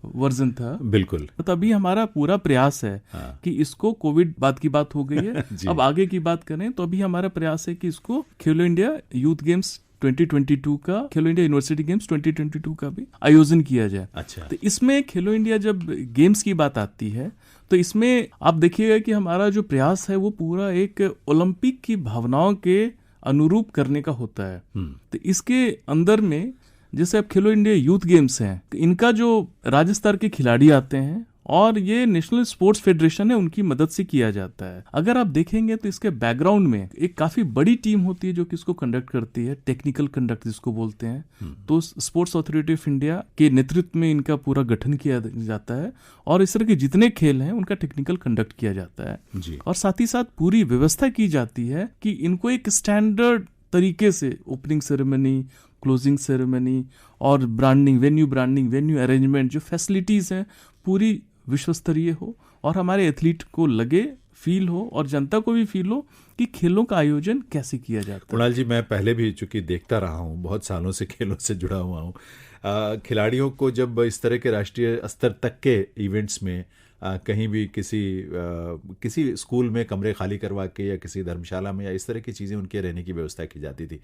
वर्जन था। बिल्कुल। तो अभी हमारा पूरा प्रयास है कि इसको, कोविड बाद की बात हो गई है अब आगे की बात करें तो अभी हमारा प्रयास है कि इसको खेलो इंडिया यूथ गेम्स 2022 का, खेलो इंडिया यूनिवर्सिटी गेम्स 2022 का भी आयोजन किया जाए। अच्छा। तो इसमें खेलो इंडिया जब गेम्स की बात आती है तो इसमें आप देखिएगा कि हमारा जो प्रयास है वो पूरा एक ओलंपिक की भावनाओं के अनुरूप करने का होता है। तो इसके अंदर में जैसे अब खेलो इंडिया यूथ गेम्स हैं, तो इनका जो राज्य स्तर के खिलाड़ी आते हैं और ये नेशनल स्पोर्ट्स फेडरेशन है उनकी मदद से किया जाता है। अगर आप देखेंगे तो इसके बैकग्राउंड में एक काफी बड़ी टीम होती है जो कि इसको कंडक्ट करती है, टेक्निकल कंडक्ट जिसको बोलते हैं। तो स्पोर्ट्स अथॉरिटी ऑफ इंडिया के नेतृत्व में इनका पूरा गठन किया जाता है और इस तरह के जितने खेल हैं उनका टेक्निकल कंडक्ट किया जाता है जी। और साथ ही साथ पूरी व्यवस्था की जाती है कि इनको एक स्टैंडर्ड तरीके से ओपनिंग सेरेमनी, क्लोजिंग सेरेमनी और ब्रांडिंग, वेन्यू अरेंजमेंट, जो फैसिलिटीज हैं पूरी विश्व स्तरीय हो और हमारे एथलीट को लगे, फील हो और जनता को भी फील हो कि खेलों का आयोजन कैसे किया जाता है। कुणाल जी, मैं पहले भी चूंकि देखता रहा हूँ, बहुत सालों से खेलों से जुड़ा हुआ हूँ, खिलाड़ियों को जब इस तरह के राष्ट्रीय स्तर तक के इवेंट्स में कहीं भी किसी स्कूल में कमरे खाली करवा के या किसी धर्मशाला में या इस तरह की चीज़ें उनके रहने की व्यवस्था की जाती थी,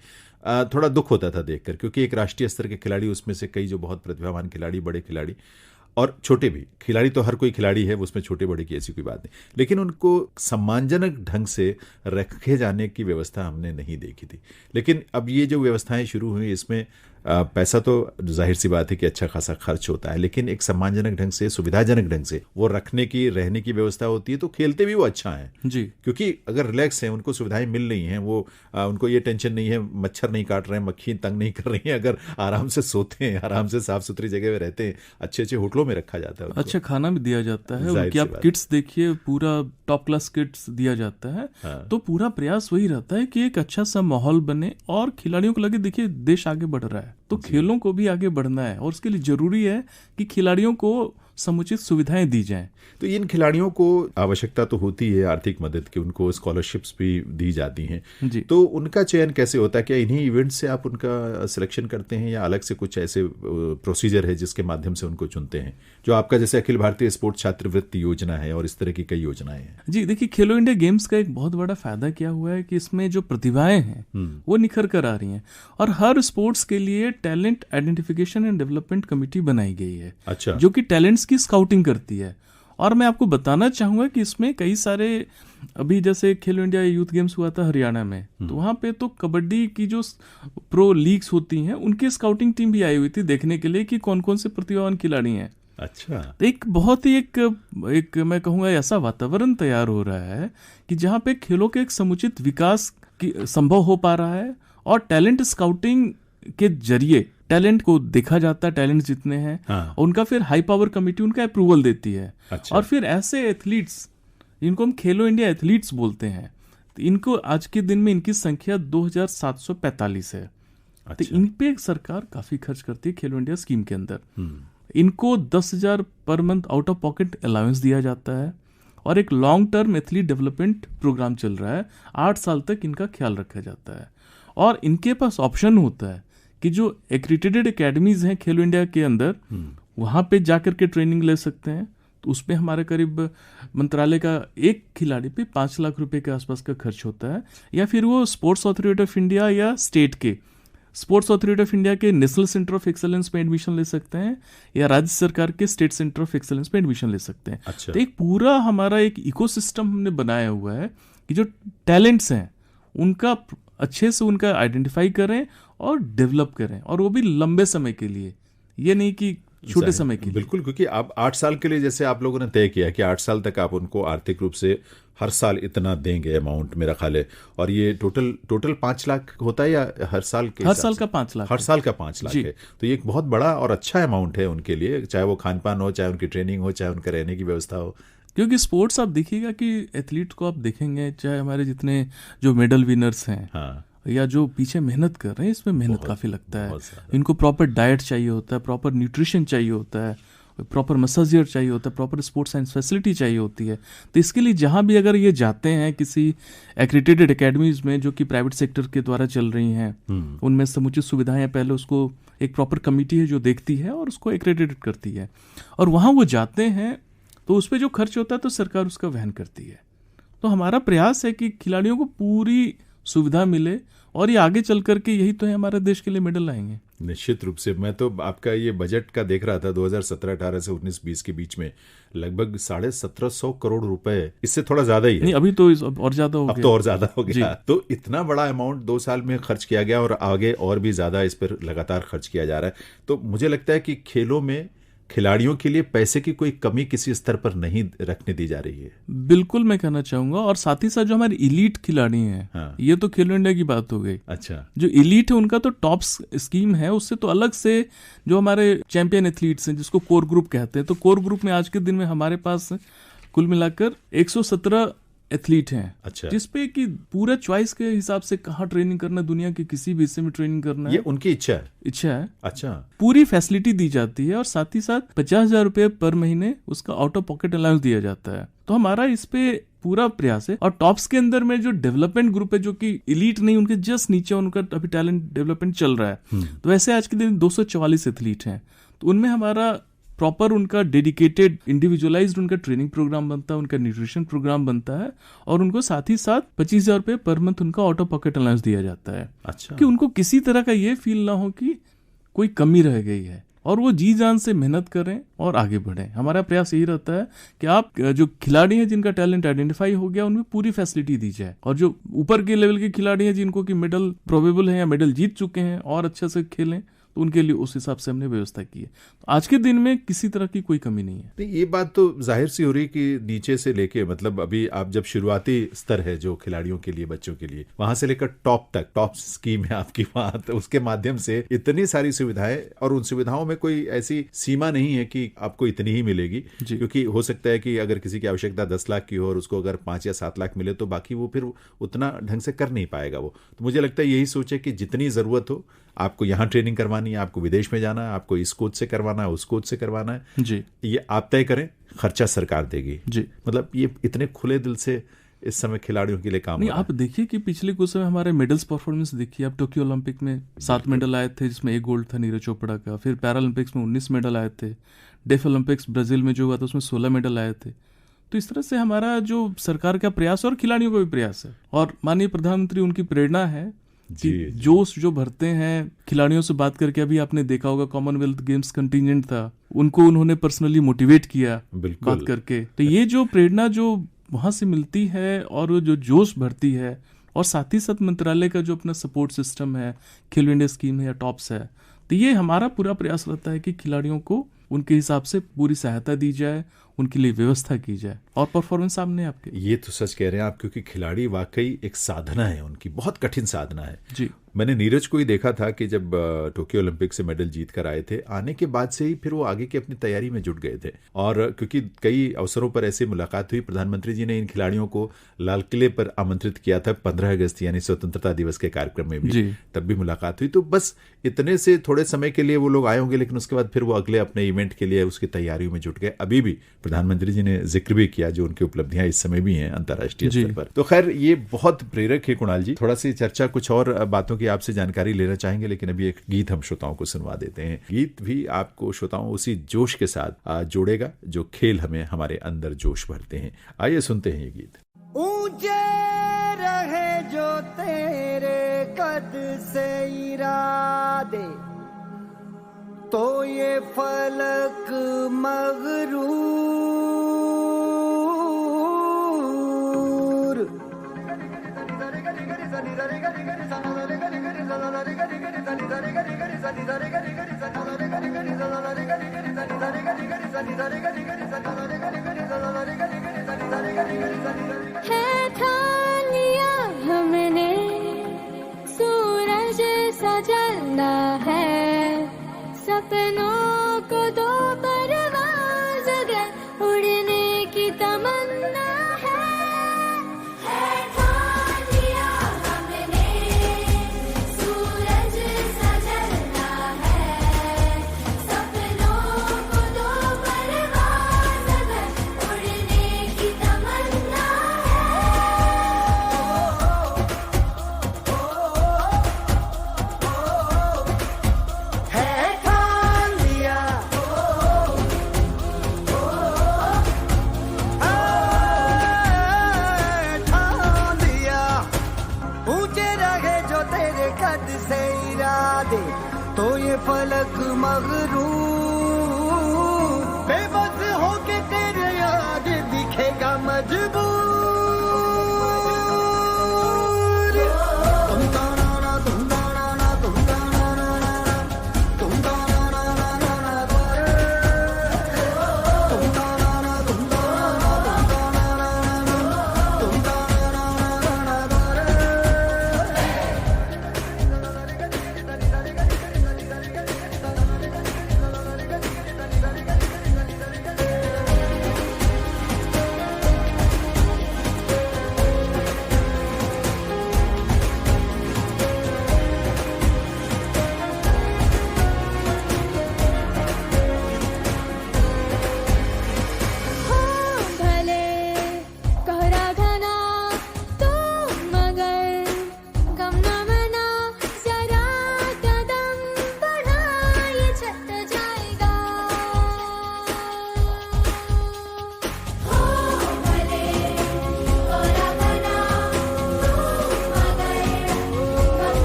थोड़ा दुख होता था देखकर, क्योंकि एक राष्ट्रीय स्तर के खिलाड़ी, उसमें से कई जो बहुत प्रतिभावान खिलाड़ी, बड़े खिलाड़ी और छोटे भी खिलाड़ी, तो हर कोई खिलाड़ी है, उसमें छोटे बड़े की ऐसी कोई बात नहीं, लेकिन उनको सम्मानजनक ढंग से रखे जाने की व्यवस्था हमने नहीं देखी थी। लेकिन अब ये जो व्यवस्थाएं शुरू हुई, इसमें पैसा तो जाहिर सी बात है कि अच्छा खासा खर्च होता है, लेकिन एक सम्मानजनक ढंग से, सुविधाजनक ढंग से वो रखने की, रहने की व्यवस्था होती है, तो खेलते भी वो अच्छा है जी। क्योंकि अगर रिलैक्स है, उनको सुविधाएं मिल रही हैं, वो उनको ये टेंशन नहीं है, मच्छर नहीं काट रहे हैं, मक्खी तंग नहीं कर रही है, अगर आराम से सोते हैं, आराम से साफ सुथरी जगह में रहते हैं, अच्छे अच्छे होटलों में रखा जाता है, अच्छा खाना भी दिया जाता है, उनकी आप किट्स देखिए, पूरा टॉप क्लास किट्स दिया जाता है। तो पूरा प्रयास वही रहता है कि एक अच्छा सा माहौल बने और खिलाड़ियों को लगे देखिए देश आगे बढ़ रहा है, तो खेलों को भी आगे बढ़ना है और उसके लिए जरूरी है कि खिलाड़ियों को समुचित सुविधाएं दी जाएं। तो इन खिलाड़ियों को आवश्यकता तो होती है आर्थिक मदद की, उनको स्कॉलरशिप्स भी दी जाती हैं जी। तो उनका चयन कैसे होता है? क्या इन्हीं इवेंट से आप उनका सिलेक्शन करते हैं या अलग से कुछ ऐसे प्रोसीजर है जिसके माध्यम से उनको चुनते हैं, जो आपका जैसे अखिल भारतीय स्पोर्ट्स छात्रवृत्ति योजना है और इस तरह की कई योजनाएं हैं? जी देखिए, खेलो इंडिया गेम्स का एक बहुत बड़ा फायदा क्या हुआ है कि इसमें जो प्रतिभाएं हैं वो निखर कर आ रही हैं और हर स्पोर्ट्स के लिए talent identification and development committee बनाई गई है। अच्छा। जो कि टैलेंट्स की स्काउटिंग करती है। और मैं आपको बताना चाहूंगा कि इसमें कई सारे, अभी जैसे खेलो इंडिया यूथ गेम्स हुआ था हरियाणा में, तो वहां पे तो कबड्डी की जो प्रो लीग्स होती हैं उनकी स्काउटिंग टीम भी आई हुई थी देखने के लिए कि कौन कौन से प्रतिभावान खिलाड़ी हैं। अच्छा। तो एक बहुत ही एक मैं कहूँगा ऐसा वातावरण तैयार हो रहा है कि जहाँ पे खेलों के एक समुचित विकास संभव हो पा रहा है और टैलेंट स्काउटिंग के जरिए टैलेंट को देखा जाता है, टैलेंट जितने हैं हाँ। उनका फिर हाई पावर कमेटी उनका अप्रूवल देती है। अच्छा। और फिर ऐसे एथलीट्स जिनको हम खेलो इंडिया एथलीट्स बोलते हैं, तो इनको आज के दिन में इनकी संख्या 2745 है। अच्छा। तो इन पे सरकार काफी खर्च करती है खेलो इंडिया स्कीम के अंदर। इनको 10,000 पर month out of pocket allowance दिया जाता है और एक long term athlete development program चल रहा है, 8 साल तक इनका ख्याल रखा जाता है और इनके पास ऑप्शन होता है कि जो एक्रीडिटेड एकेडमीज हैं खेलो इंडिया के अंदर, वहां पे जाकर के ट्रेनिंग ले सकते हैं। तो उसपे हमारे करीब मंत्रालय का एक खिलाड़ी पे 5 लाख रुपए के आसपास का खर्च होता है। या फिर वो स्पोर्ट्स अथॉरिटी ऑफ इंडिया या स्टेट के स्पोर्ट्स अथॉरिटी ऑफ इंडिया के नेशनल सेंटर ऑफ एक्सेलेंस में एडमिशन ले सकते हैं, या राज्य सरकार के स्टेट सेंटर ऑफ एक्सेलेंस में एडमिशन ले सकते हैं। अच्छा। तो एक पूरा हमारा एक इकोसिस्टम हमने बनाया हुआ है कि जो टैलेंट्स हैं उनका अच्छे से उनका आइडेंटिफाई करें और डेवलप करें, और वो भी लंबे समय के लिए, ये नहीं कि छोटे समय के लिए। बिल्कुल, क्योंकि आप 8 साल के लिए जैसे आप लोगों ने तय किया कि 8 साल तक आप उनको आर्थिक रूप से हर साल इतना देंगे अमाउंट, मेरा ख्याल है। और ये टोटल 5 लाख होता है या हर साल के? हर साल का 5 लाख। हर साल का 5 लाख है। तो ये एक बहुत बड़ा और अच्छा अमाउंट है उनके लिए, चाहे वो खान पान हो, चाहे उनकी ट्रेनिंग हो, चाहे उनका रहने की व्यवस्था हो। क्योंकि स्पोर्ट्स आप देखिएगा कि एथलीट को आप देखेंगे, चाहे हमारे जितने जो मेडल विनर्स हैं, हाँ, या जो पीछे मेहनत कर रहे हैं, इसमें मेहनत काफी लगता है। इनको प्रॉपर डाइट चाहिए होता है, प्रॉपर न्यूट्रिशन चाहिए होता है, प्रॉपर मसाजियर चाहिए होता है, प्रॉपर स्पोर्ट्स साइंस फैसिलिटी चाहिए होती है। तो इसके लिए जहाँ भी अगर ये जाते हैं किसी एक्रेडिटेड एकेडमीज में जो कि प्राइवेट सेक्टर के द्वारा चल रही हैं, उनमें समुचित सुविधाएं, पहले उसको एक प्रॉपर कमिटी है जो देखती है और उसको एक्रेडिटेड करती है, और वहाँ वो जाते हैं तो उस पर जो खर्च होता है तो सरकार उसका वहन करती है। तो हमारा प्रयास है कि खिलाड़ियों को पूरी सुविधा मिले, और ये आगे चल करके यही तो है हमारे देश के लिए मेडल लाएंगे। निश्चित रूप से। मैं तो आपका ये बजट का देख रहा था 2017-18 से 19-20 के बीच में लगभग 1750 करोड़ रुपए, इससे थोड़ा ज्यादा ही है। नहीं, अभी तो और ज्यादा हो गया। अब तो और ज्यादा हो गया। तो इतना बड़ा अमाउंट 2 साल में खर्च किया गया, और आगे और भी ज्यादा इस पर लगातार खर्च किया जा रहा है। तो मुझे लगता है कि खेलों में खिलाड़ियों के लिए पैसे की कोई कमी किसी स्तर पर नहीं रखने दी जा रही है। बिल्कुल, मैं कहना चाहूंगा। और साथ ही साथ जो हमारे इलीट खिलाड़ी हैं, हाँ। ये तो खेलो इंडिया की बात हो गई। अच्छा। जो इलीट है उनका तो टॉप स्कीम है, उससे तो अलग से जो हमारे चैंपियन एथलीट्स हैं जिसको कोर ग्रुप कहते हैं, तो कोर ग्रुप में आज के दिन में हमारे पास कुल मिलाकर 117 एथलीट हैं। अच्छा। जिसपे कि पूरा चॉइस के हिसाब से कहाँ ट्रेनिंग करना, दुनिया के किसी भी हिस्से में ट्रेनिंग करना ये है, उनकी इच्छा है। अच्छा। पूरी फैसिलिटी दी जाती है, और साथ ही साथ 50,000 रुपए पर महीने उसका आउट ऑफ पॉकेट अलाउंस दिया जाता है। तो हमारा इस पे पूरा प्रयास है। और टॉप्स के अंदर में जो डेवलपमेंट ग्रुप है, जो कि इलीट नहीं, उनके जस्ट नीचे उनका अभी टैलेंट डेवलपमेंट चल रहा है, तो वैसे आज के दिन 244 एथलीट हैं। तो उनमें हमारा प्रॉपर उनका डेडिकेटेड इंडिविजुअलाइज्ड उनका ट्रेनिंग प्रोग्राम बनता है, उनका न्यूट्रिशन प्रोग्राम बनता है, और उनको साथ ही साथ 25,000 रुपए पर मंथ उनका आउट ऑफ पॉकेट अलाउंस दिया जाता है। अच्छा। कि उनको किसी तरह का ये फील ना हो कि कोई कमी रह गई है, और वो जी जान से मेहनत करें और आगे बढ़ें। हमारा प्रयास यही रहता है कि आप जो खिलाड़ी हैं जिनका टैलेंट आइडेंटिफाई हो गया, उनमें पूरी फैसिलिटी दी जाए, और जो ऊपर के लेवल के खिलाड़ी हैं जिनको कि मेडल प्रोबेबल है या मेडल जीत चुके हैं और अच्छे से खेलें, तो उनके लिए उस हिसाब से हमने व्यवस्था की है। तो आज के दिन में किसी तरह की कोई कमी नहीं है। नहीं, ये बात तो जाहिर सी हो रही कि नीचे से लेके, मतलब अभी आप जब शुरुआती स्तर है जो खिलाड़ियों के लिए, बच्चों के लिए, वहां से लेकर टॉप तक, टॉप स्कीम है आपकी वहां, तो उसके माध्यम से इतनी सारी सुविधाएं, और उन सुविधाओं में कोई ऐसी सीमा नहीं है कि आपको इतनी ही मिलेगी। क्योंकि हो सकता है कि अगर किसी की आवश्यकता 10 लाख की हो और उसको अगर 5 या 7 लाख मिले, तो बाकी वो फिर उतना ढंग से कर नहीं पाएगा वो। तो मुझे लगता है यही सोचे कि जितनी जरूरत हो, आपको यहाँ ट्रेनिंग करवानी है, आपको विदेश में जाना है, आपको इस कोच से करवाना है, उस कोच से करवाना है जी, ये आप तय करें, खर्चा सरकार देगी जी। मतलब ये इतने खुले दिल से इस समय खिलाड़ियों के लिए काम नहीं, हो रहा आप देखिए कि पिछले कुछ समय हमारे मेडल्स परफॉर्मेंस देखिए। अब टोक्यो ओलंपिक में 7 मेडल आए थे, जिसमें 1 गोल्ड था नीरज चोपड़ा का। फिर पैरालंपिक्स में 19 मेडल आए थे। डेफ ओलंपिक्स ब्राजील में जो हुआ था उसमें 16 मेडल आए थे। तो इस तरह से हमारा जो सरकार का प्रयास और खिलाड़ियों का भी प्रयास है, और माननीय प्रधानमंत्री उनकी प्रेरणा है कि जोश जो भरते हैं खिलाड़ियों से बात करके। अभी आपने देखा होगा कॉमनवेल्थ गेम्स कंटिजेंट था, उनको उन्होंने पर्सनली मोटिवेट किया बात करके। तो ये जो प्रेरणा जो वहां से मिलती है और जो जोश भरती है, और साथ ही साथ मंत्रालय का जो अपना सपोर्ट सिस्टम है, खेलो इंडिया स्कीम है या टॉप्स है, तो ये हमारा पूरा प्रयास रहता है कि खिलाड़ियों को उनके हिसाब से पूरी सहायता दी जाए, उनके लिए व्यवस्था की जाए, और परफॉर्मेंस सामने आपके। ये तो सच कह रहे हैं आप, क्योंकि खिलाड़ी वाकई एक साधना है उनकी, बहुत कठिन साधना है जी। मैंने नीरज को ही देखा था कि जब टोक्यो ओलंपिक से मेडल जीत कर आए थे, आने के बाद से ही फिर वो आगे की अपनी तैयारी में जुट गए थे। और क्योंकि कई अवसरों पर ऐसी मुलाकात हुई, प्रधानमंत्री जी ने इन खिलाड़ियों को लाल किले पर आमंत्रित किया था 15 अगस्त यानी स्वतंत्रता दिवस के कार्यक्रम में भी, तब भी मुलाकात हुई। तो बस इतने से थोड़े समय के लिए वो लोग आए होंगे, लेकिन उसके बाद फिर वो अगले अपने इवेंट के लिए उसकी तैयारियों में जुट गए। अभी भी प्रधानमंत्री जी ने जिक्र भी किया, जो उनकी उपलब्धियां इस समय भी हैं अंतर्राष्ट्रीय स्तर पर। तो खैर ये बहुत प्रेरक है कुणाल जी। थोड़ा सी चर्चा कुछ और बातों की आपसे जानकारी लेना चाहेंगे, लेकिन अभी एक गीत हम श्रोताओं को सुनवा देते हैं। गीत भी आपको श्रोताओं उसी जोश के साथ जोड़ेगा जो खेल हमें हमारे अंदर जोश भरते हैं। आइए सुनते हैं ये गीत। ऊंचे रहे जो तेरे कद से इरादे, तो ये फलक मगरूर। है ठान लिया हमने सूरज सा जलना है, सपनों को दो परवाज़ अगर उड़ने की तमन्ना है। ठान लिया हमने सूरज सा जलना है, सपनों को दो परवाज़ अगर उड़ने की तमन्ना है ठान लिया, ठान लिया। ऊंचे रहे जो तेरे कद से इरादे, तो ये फलक मगरूर। बेबस होके तेरे याद दिखेगा मजबूर। तुम ताना ना, तुम ताना ना, तुम ताना ना ना ना, तुम ताना ना ना ना ना गोरे। तुम ताना ना, तुम ताना ना, तुम ताना ना ना ना, तुम ताना ना ना ना गोरे। हो भले कोहरा घना तो मगर गम न मना, जरा कदम बढ़ा ये छट जाएगा। हो भले कोहरा घना तो मगर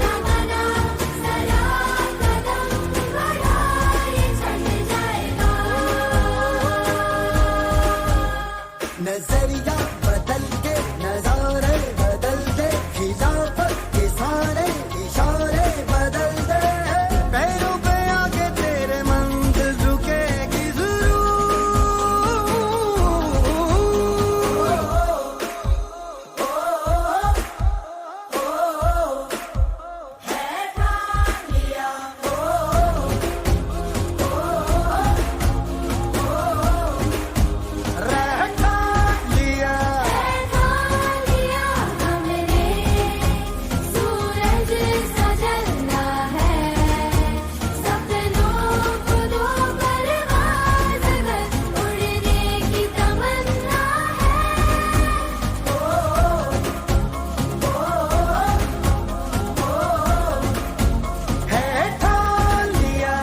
गम न मना, जरा कदम बढ़ा ये छट जाएगा। नजरिया बदल के नजारे बदल दे, खिलाफत के सारे इशारे बदल दे। पैरों पे आके तेरे मंजिल रुकेगी लिया। ठान लिया हमने सूरज सा जलना है, सपनों को दो परवाज़ अगर उड़ने की तमन्ना है ठान लिया।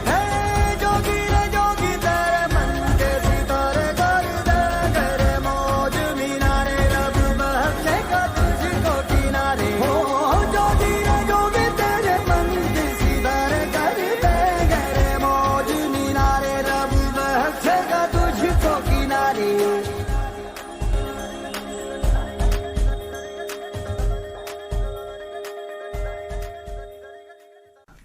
है जोगी रे जोगी तेरे मन के सितारे कर दे, तेरे मौज मीनारे रब बख्शेगा तुझको किनारे। हो जोगी रे जोगी तेरे मन के सितारे कर दे, तेरे मौज मीनारे रब बख्शेगा तुझको किनारे।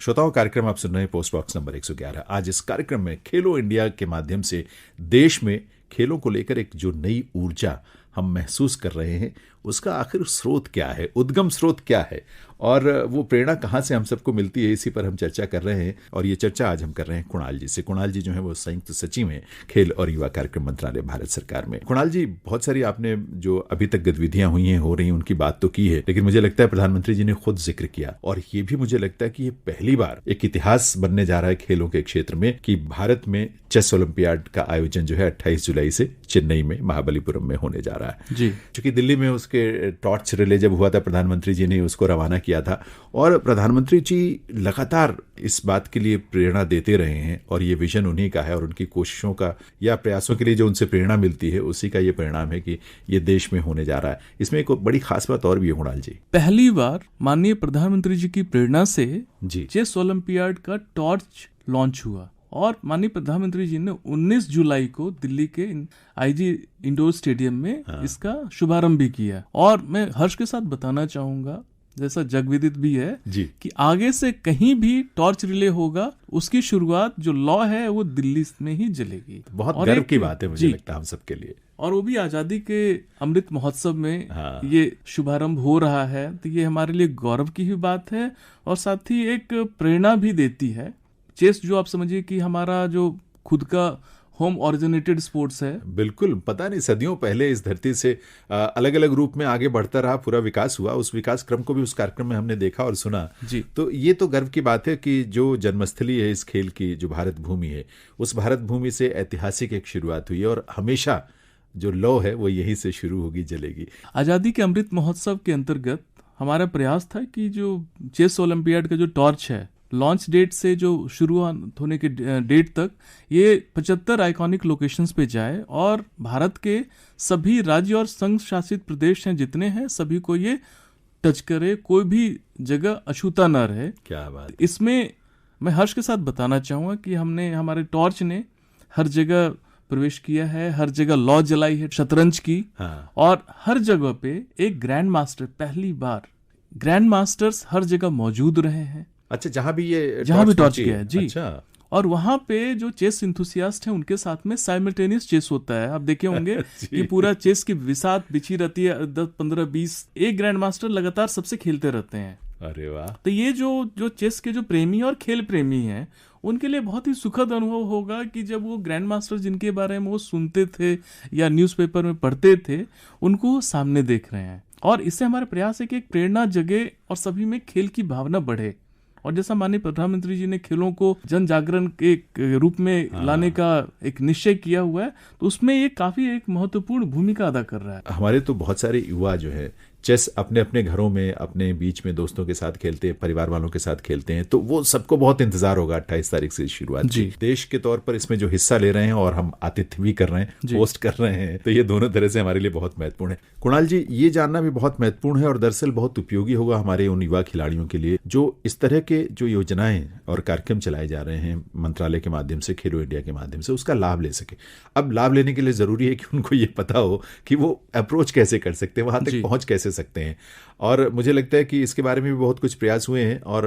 श्रोताओं, कार्यक्रम आप सुन रहे हैं पोस्ट बॉक्स नंबर 111। आज इस कार्यक्रम में खेलो इंडिया के माध्यम से देश में खेलों को लेकर एक जो नई ऊर्जा हम महसूस कर रहे हैं, उसका आखिर स्रोत क्या है, उद्गम स्रोत क्या है, और वो प्रेरणा कहाँ से हम सबको मिलती है, इसी पर हम चर्चा कर रहे हैं। और ये चर्चा आज हम कर रहे हैं कुणाल जी से। कुणाल जी जो है वो संयुक्त सचिव हैं खेल और युवा कार्यक्रम मंत्रालय भारत सरकार में। कुणाल जी, बहुत सारी आपने जो अभी तक गतिविधियां हुई हैं, हो रही हैं, उनकी बात तो की है, लेकिन मुझे लगता है प्रधानमंत्री जी ने खुद जिक्र किया, और ये भी मुझे लगता है कि ये पहली बार एक इतिहास बनने जा रहा है खेलों के क्षेत्र में कि भारत में चेस ओलंपियाड का आयोजन जो है 28 जुलाई से चेन्नई में महाबलीपुरम में होने जा रहा है जी। क्योंकि दिल्ली में उसके टॉर्च रिले जब हुआ था, प्रधानमंत्री जी ने उसको रवाना किया था, और प्रधानमंत्री जी लगातार इस बात के लिए प्रेरणा देते रहे हैं, और ये विजन उन्हीं का है, और उनकी कोशिशों का या प्रयासों के लिए जो उनसे प्रेरणा मिलती है उसी का ये परिणाम है कि ये देश में होने जा रहा है। इसमें एक बड़ी खास बात और भी है कुणाल जी, पहली बार माननीय प्रधानमंत्री जी की प्रेरणा से जी चेस ओलंपियाड का टॉर्च लॉन्च हुआ, और माननीय प्रधानमंत्री जी ने 19 जुलाई को दिल्ली के आईजी इंडोर स्टेडियम में इसका शुभारंभ भी किया। और मैं हर्ष के साथ बताना चाहूंगा, जैसा जगविदित भी है जी, कि आगे से कहीं भी टॉर्च रिले होगा, उसकी शुरुआत जो लॉ है वो दिल्ली में ही जलेगी। बहुत गर्व की बात है मुझे लगता है हम सबके लिए, और वो भी आजादी के अमृत महोत्सव में ये शुभारंभ हो रहा है, तो ये हमारे लिए गौरव की ही बात है, और साथ ही एक प्रेरणा भी देती है। चेस जो आप समझिए कि हमारा जो खुद का होम ओरिजिनेटेड स्पोर्ट्स है, बिल्कुल, पता नहीं सदियों पहले इस धरती से अलग अलग रूप में आगे बढ़ता रहा, पूरा विकास हुआ, उस विकास क्रम को भी उस कार्यक्रम में हमने देखा और सुना जी। तो ये तो गर्व की बात है कि जो जन्मस्थली है इस खेल की, जो भारत भूमि है, उस भारत भूमि से ऐतिहासिक एक शुरुआत हुई है, और हमेशा जो लौ है वो यहीं से शुरू होगी, जलेगी। आजादी के अमृत महोत्सव के अंतर्गत हमारा प्रयास था कि जो चेस ओलंपियाड का जो टॉर्च है, लॉन्च डेट से जो शुरुआत होने के डेट तक ये 75 आइकॉनिक लोकेशंस पे जाए, और भारत के सभी राज्य और संघ शासित प्रदेश हैं जितने हैं, सभी को ये टच करे, कोई भी जगह अछूता न रहे। क्या बात। इसमें मैं हर्ष के साथ बताना चाहूँगा कि हमने, हमारे टॉर्च ने हर जगह प्रवेश किया है, हर जगह लॉ जलाई है शतरंज की, और हर जगह पे एक ग्रैंड मास्टर, पहली बार ग्रैंड मास्टर्स हर जगह मौजूद रहे हैं। अच्छा, जहाँ भी टॉर्च किया है जी। अच्छा। और वहां पे जो चेस इंथुसियास्ट हैं उनके साथ में साइमल्टेनियस चेस होता है। आप देखे होंगे कि पूरा चेस की विसात बिछी रहती है, 10, 15, 20 एक ग्रैंड मास्टर लगातार सबसे खेलते रहते हैं। अरे वाह। तो ये जो चेस के जो प्रेमी और खेल प्रेमी हैं, उनके लिए बहुत ही सुखद अनुभव होगा कि जब वो ग्रैंड मास्टर जिनके बारे में वो सुनते थे या न्यूज़पेपर में पढ़ते थे, उनको वो सामने देख रहे हैं। और इससे हमारा प्रयास है कि एक प्रेरणा जगे और सभी में खेल की भावना बढ़े। और जैसा माननीय प्रधानमंत्री जी ने खेलों को जन जागरण के रूप में लाने का एक निश्चय किया हुआ है, तो उसमें ये काफी एक महत्वपूर्ण भूमिका अदा कर रहा है। हमारे तो बहुत सारे युवा जो है चेस अपने अपने घरों में, अपने बीच में दोस्तों के साथ खेलते हैं, परिवार वालों के साथ खेलते हैं, तो वो सबको बहुत इंतजार होगा 28 तारीख से शुरुआत जी। देश के तौर पर इसमें जो हिस्सा ले रहे हैं और हम आतिथ्य भी कर रहे हैं, पोस्ट कर रहे हैं, तो ये दोनों तरह से हमारे लिए बहुत महत्वपूर्ण है। कुणाल जी, ये जानना भी बहुत महत्वपूर्ण है और दरअसल बहुत उपयोगी होगा हमारे उन युवा खिलाड़ियों के लिए जो इस तरह के जो योजनाएं और कार्यक्रम चलाए जा रहे हैं मंत्रालय के माध्यम से, खेलो इंडिया के माध्यम से, उसका लाभ ले सके। अब लाभ लेने के लिए जरूरी है कि उनको ये पता हो कि वो अप्रोच कैसे कर सकते हैं, वहां तक पहुंच कैसे सकते हैं। और मुझे लगता है कि इसके बारे में भी बहुत कुछ प्रयास हुए हैं और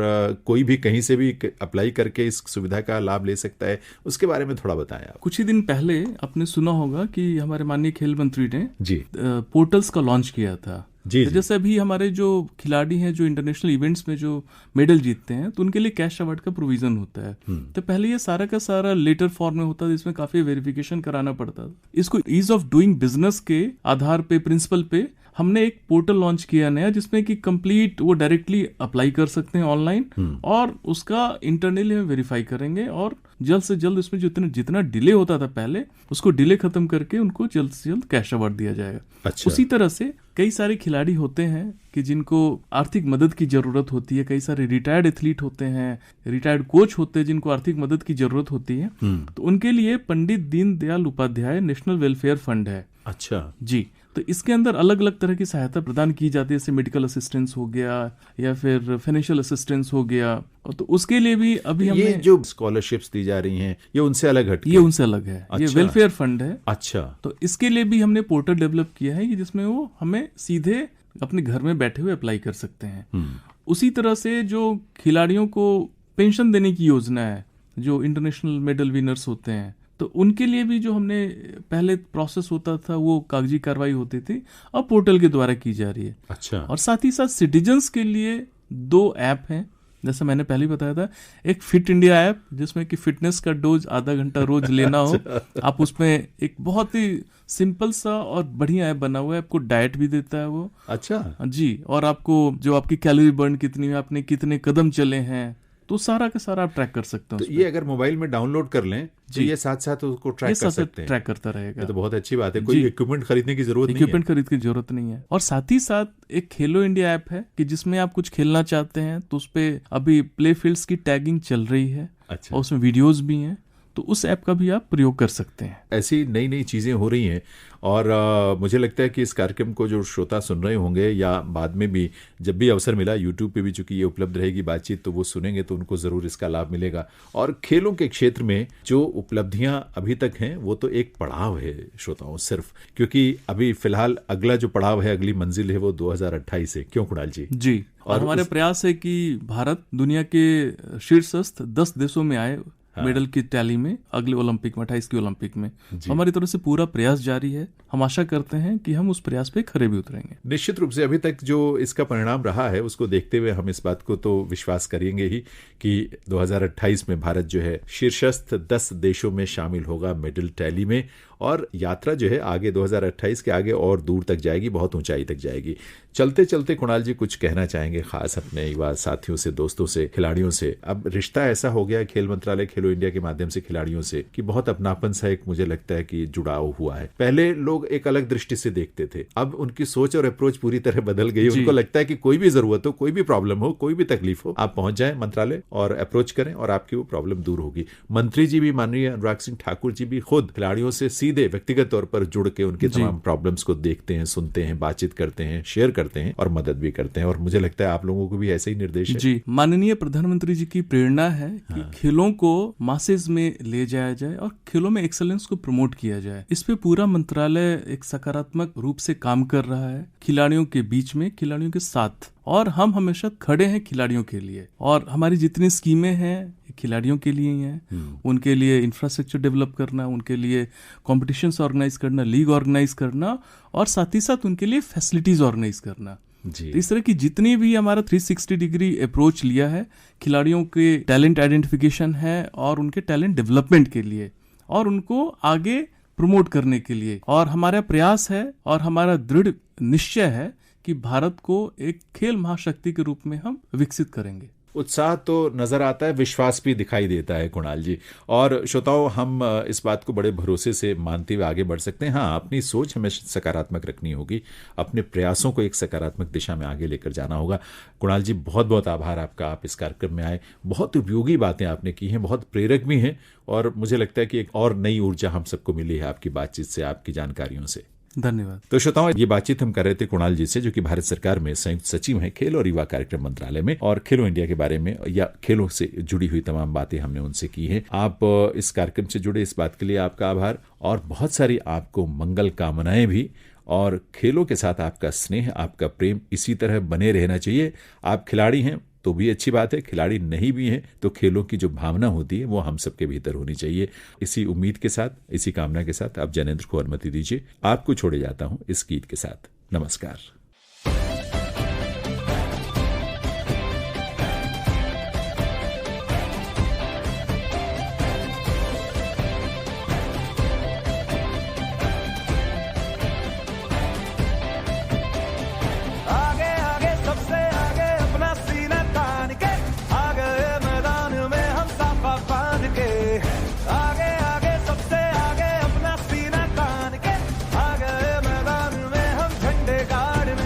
कोई भी कहीं से भी अप्लाई करके इस सुविधा का लाभ ले सकता है। उसके बारे में थोड़ा बताएं आप। कुछ ही दिन पहले आपने सुना होगा कि हमारे माननीय खेल मंत्री ने जी पोर्टल्स का लॉन्च किया था। जी, तो जैसे अभी हमारे जो खिलाड़ी हैं जो इंटरनेशनल इवेंट्स में जो मेडल जीतते हैं, तो उनके लिए कैश अवार्ड का प्रोविजन होता है। तो पहले ये सारा का सारा लेटर फॉर्म में होता था, जिसमें काफी वेरिफिकेशन कराना पड़ता था। इसको ईज ऑफ डूइंग बिजनेस के आधार पे, प्रिंसिपल पे हमने एक पोर्टल लॉन्च किया नया, जिसमें कि कंप्लीट वो डायरेक्टली अप्लाई कर सकते हैं ऑनलाइन, और उसका इंटरनली हम वेरीफाई करेंगे और जल्द से जल्द उसमें जितना डिले होता था पहले, उसको डिले खत्म करके उनको जल्द से जल्द कैश अवार्ड दिया जाएगा। अच्छा। उसी तरह से कई सारे खिलाड़ी होते हैं कि जिनको आर्थिक मदद की जरूरत होती है, कई सारे रिटायर्ड एथलीट होते हैं, रिटायर्ड कोच होते हैं जिनको आर्थिक मदद की जरूरत होती है, तो उनके लिए Pandit Deendayal Upadhyay National Welfare Fund है। अच्छा जी। तो इसके अंदर अलग अलग तरह की सहायता प्रदान की जाती है, जैसे मेडिकल असिस्टेंस हो गया या फिर फाइनेंशियल असिस्टेंस हो गया। और तो उसके लिए भी अभी हमने ये जो स्कॉलरशिप्स दी जा रही हैं, ये उनसे अलग हटके? ये उनसे अलग है। अच्छा। ये वेलफेयर फंड है। अच्छा। तो इसके लिए भी हमने पोर्टल डेवलप किया है कि जिसमें वो हमें सीधे अपने घर में बैठे हुए अप्लाई कर सकते हैं। उसी तरह से जो खिलाड़ियों को पेंशन देने की योजना है, जो इंटरनेशनल मेडल विनर्स होते हैं, तो उनके लिए भी जो हमने पहले प्रोसेस होता था वो कागजी कार्रवाई होती थी, अब पोर्टल के द्वारा की जा रही है। अच्छा। और साथ ही साथ सिटीजन्स के लिए 2 ऐप हैं, जैसे मैंने पहले ही बताया था। एक फिट इंडिया ऐप जिसमें कि फिटनेस का डोज आधा घंटा रोज लेना हो। आप उसमें एक बहुत ही सिंपल सा और बढ़िया ऐप बना हुआ है, आपको डाइट भी देता है वो। अच्छा जी, और आपको जो आपकी कैलोरी बर्न कितनी है, आपने कितने कदम चले हैं, तो सारा का सारा आप ट्रैक कर सकते हैं। तो ये अगर मोबाइल में डाउनलोड कर लें तो ये साथ साथ उसको ट्रैक कर सकते हैं। ट्रैक करता रहेगा। ये तो बहुत अच्छी बात है। कोई इक्विपमेंट खरीदने की जरूरत नहीं है। इक्विपमेंट खरीद की जरूरत नहीं है। और साथ ही साथ एक खेलो इंडिया ऐप है कि जिसमें आप कुछ खेलना चाहते हैं तो उस पे अभी प्ले फील्ड्स की टैगिंग चल रही है। अच्छा। और उसमें वीडियोस भी हैं, तो उस ऐप का भी आप प्रयोग कर सकते हैं। ऐसी नई नई चीजें हो रही हैं और मुझे लगता है कि इस कार्यक्रम को जो श्रोता सुन रहे होंगे या बाद में भी जब भी अवसर मिला यूट्यूब पे भी चूंकि ये उपलब्ध रहेगी बातचीत, तो वो सुनेंगे तो उनको जरूर इसका लाभ मिलेगा। और खेलों के क्षेत्र में जो उपलब्धियां अभी तक हैं वो तो एक पड़ाव है श्रोताओं सिर्फ, क्योंकि अभी फिलहाल अगला जो पड़ाव है, अगली मंजिल है वो 2028 है। क्यों कुणाल जी? जी, और हमारे प्रयास है कि भारत दुनिया के शीर्षस्थ 10 देशों में आए मेडल की टैली में अगले ओलंपिक में, 28 की ओलंपिक में। हमारी तरफ से पूरा प्रयास जारी है। हम आशा करते हैं कि हम उस प्रयास पे खरे भी उतरेंगे। निश्चित रूप से अभी तक जो इसका परिणाम रहा है उसको देखते हुए हम इस बात को तो विश्वास करेंगे ही कि 2028 में भारत जो है शीर्षस्थ 10 देशों में शामिल होगा मेडल टैली में, और यात्रा जो है आगे 2028 के आगे और दूर तक जाएगी, बहुत ऊंचाई तक जाएगी। चलते चलते कुणाल जी कुछ कहना चाहेंगे खास अपने युवा साथियों से, दोस्तों से, खिलाड़ियों से? अब रिश्ता ऐसा हो गया खेल मंत्रालय, खेलो इंडिया के माध्यम से खिलाड़ियों से कि बहुत अपनापन सा एक मुझे लगता है कि जुड़ाव हुआ है। पहले लोग एक अलग दृष्टि से देखते थे, अब उनकी सोच और अप्रोच पूरी तरह बदल गई। उनको लगता है कि कोई भी जरूरत हो, कोई भी प्रॉब्लम हो, कोई भी तकलीफ हो, आप पहुंच जाएं मंत्रालय और अप्रोच करें और आपकी वो प्रॉब्लम दूर होगी। मंत्री जी भी, माननीय अनुराग सिंह ठाकुर जी भी खुद खिलाड़ियों से सीधे व्यक्तिगत तौर पर जुड़ के उनके तमाम प्रॉब्लम्स को देखते हैं, सुनते हैं, बातचीत करते हैं, शेयर करते हैं और मदद भी करते हैं। और मुझे लगता है आप लोगों को भी ऐसे ही निर्देश है। जी, माननीय प्रधानमंत्री जी की प्रेरणा है कि खेलों को मासेज में ले जाया जाए और खेलों में एक्सेलेंस को प्रमोट किया जाए। इस पे पूरा मंत्रालय एक सकारात्मक रूप से काम कर रहा है, खिलाड़ियों के बीच में, खिलाड़ियों के साथ। और हम हमेशा खड़े हैं खिलाड़ियों के लिए, और हमारी जितनी स्कीमें हैं खिलाड़ियों के लिए ही हैं। उनके लिए इंफ्रास्ट्रक्चर डेवलप करना, उनके लिए कॉम्पिटिशन्स ऑर्गेनाइज करना, लीग ऑर्गेनाइज करना, और साथ ही साथ उनके लिए फैसिलिटीज ऑर्गेनाइज करना। तो इस तरह की जितनी भी हमारा 360 डिग्री अप्रोच लिया है खिलाड़ियों के टैलेंट आइडेंटिफिकेशन है और उनके टैलेंट डेवलपमेंट के लिए और उनको आगे प्रमोट करने के लिए। और हमारा प्रयास है और हमारा दृढ़ निश्चय है कि भारत को एक खेल महाशक्ति के रूप में हम विकसित करेंगे। उत्साह तो नजर आता है, विश्वास भी दिखाई देता है कुणाल जी। और श्रोताओं, हम इस बात को बड़े भरोसे से मानते हुए आगे बढ़ सकते हैं। हाँ, अपनी सोच हमें सकारात्मक रखनी होगी, अपने प्रयासों को एक सकारात्मक दिशा में आगे लेकर जाना होगा। कुणाल जी, बहुत बहुत आभार आपका, आप इस कार्यक्रम में आए। बहुत उपयोगी बातें आपने की हैं, बहुत प्रेरक भी हैं, और मुझे लगता है कि एक और नई ऊर्जा हम सबको मिली है आपकी बातचीत से, आपकी जानकारियों से। धन्यवाद। तो श्रोताओं, ये बातचीत हम कर रहे थे कुणाल जी से, जो कि भारत सरकार में संयुक्त सचिव हैं खेल और युवा कार्यक्रम मंत्रालय में, और खेलो इंडिया के बारे में या खेलों से जुड़ी हुई तमाम बातें हमने उनसे की हैं। आप इस कार्यक्रम से जुड़े इस बात के लिए आपका आभार, और बहुत सारी आपको मंगल कामनाएं भी। और खेलों के साथ आपका स्नेह, आपका प्रेम इसी तरह बने रहना चाहिए। आप खिलाड़ी हैं तो भी अच्छी बात है, खिलाड़ी नहीं भी हैं तो खेलों की जो भावना होती है वो हम सबके भीतर होनी चाहिए। इसी उम्मीद के साथ, इसी कामना के साथ आप जैनेंद्र को अनुमति दीजिए, आपको छोड़े जाता हूं इस गीत के साथ। नमस्कार। गाड़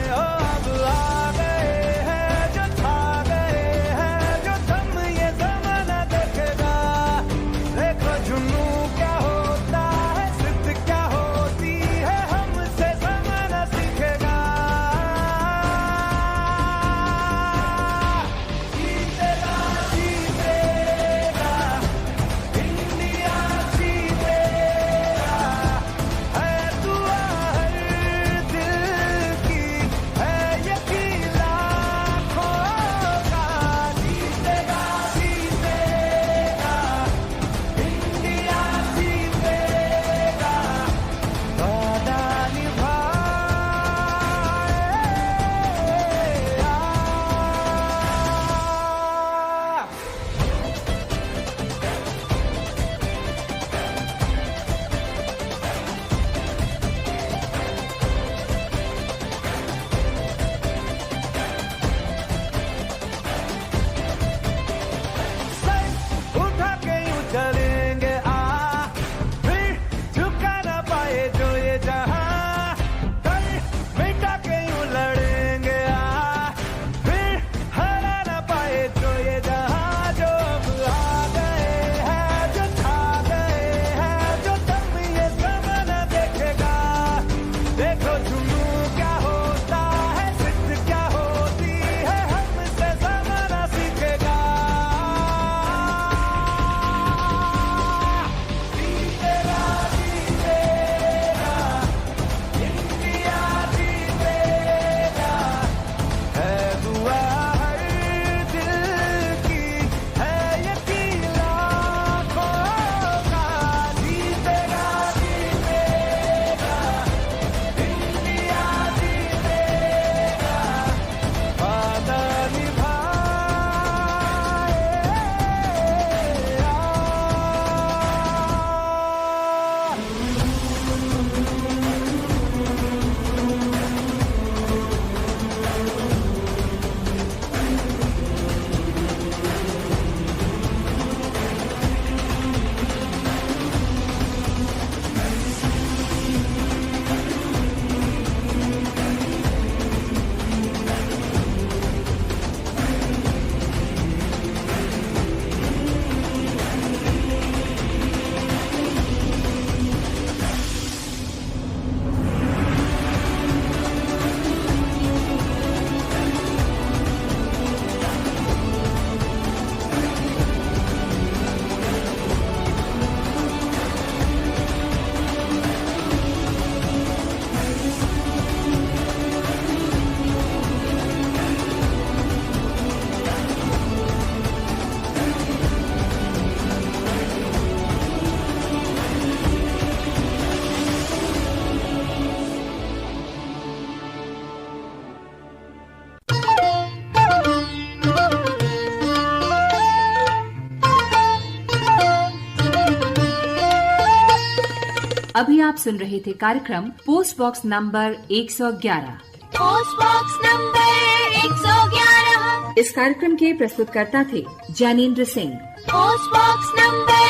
अभी आप सुन रहे थे कार्यक्रम post box number 111। Post box number 111। इस कार्यक्रम के प्रस्तुतकर्ता थे Jainendra Singh. Post box number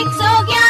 111।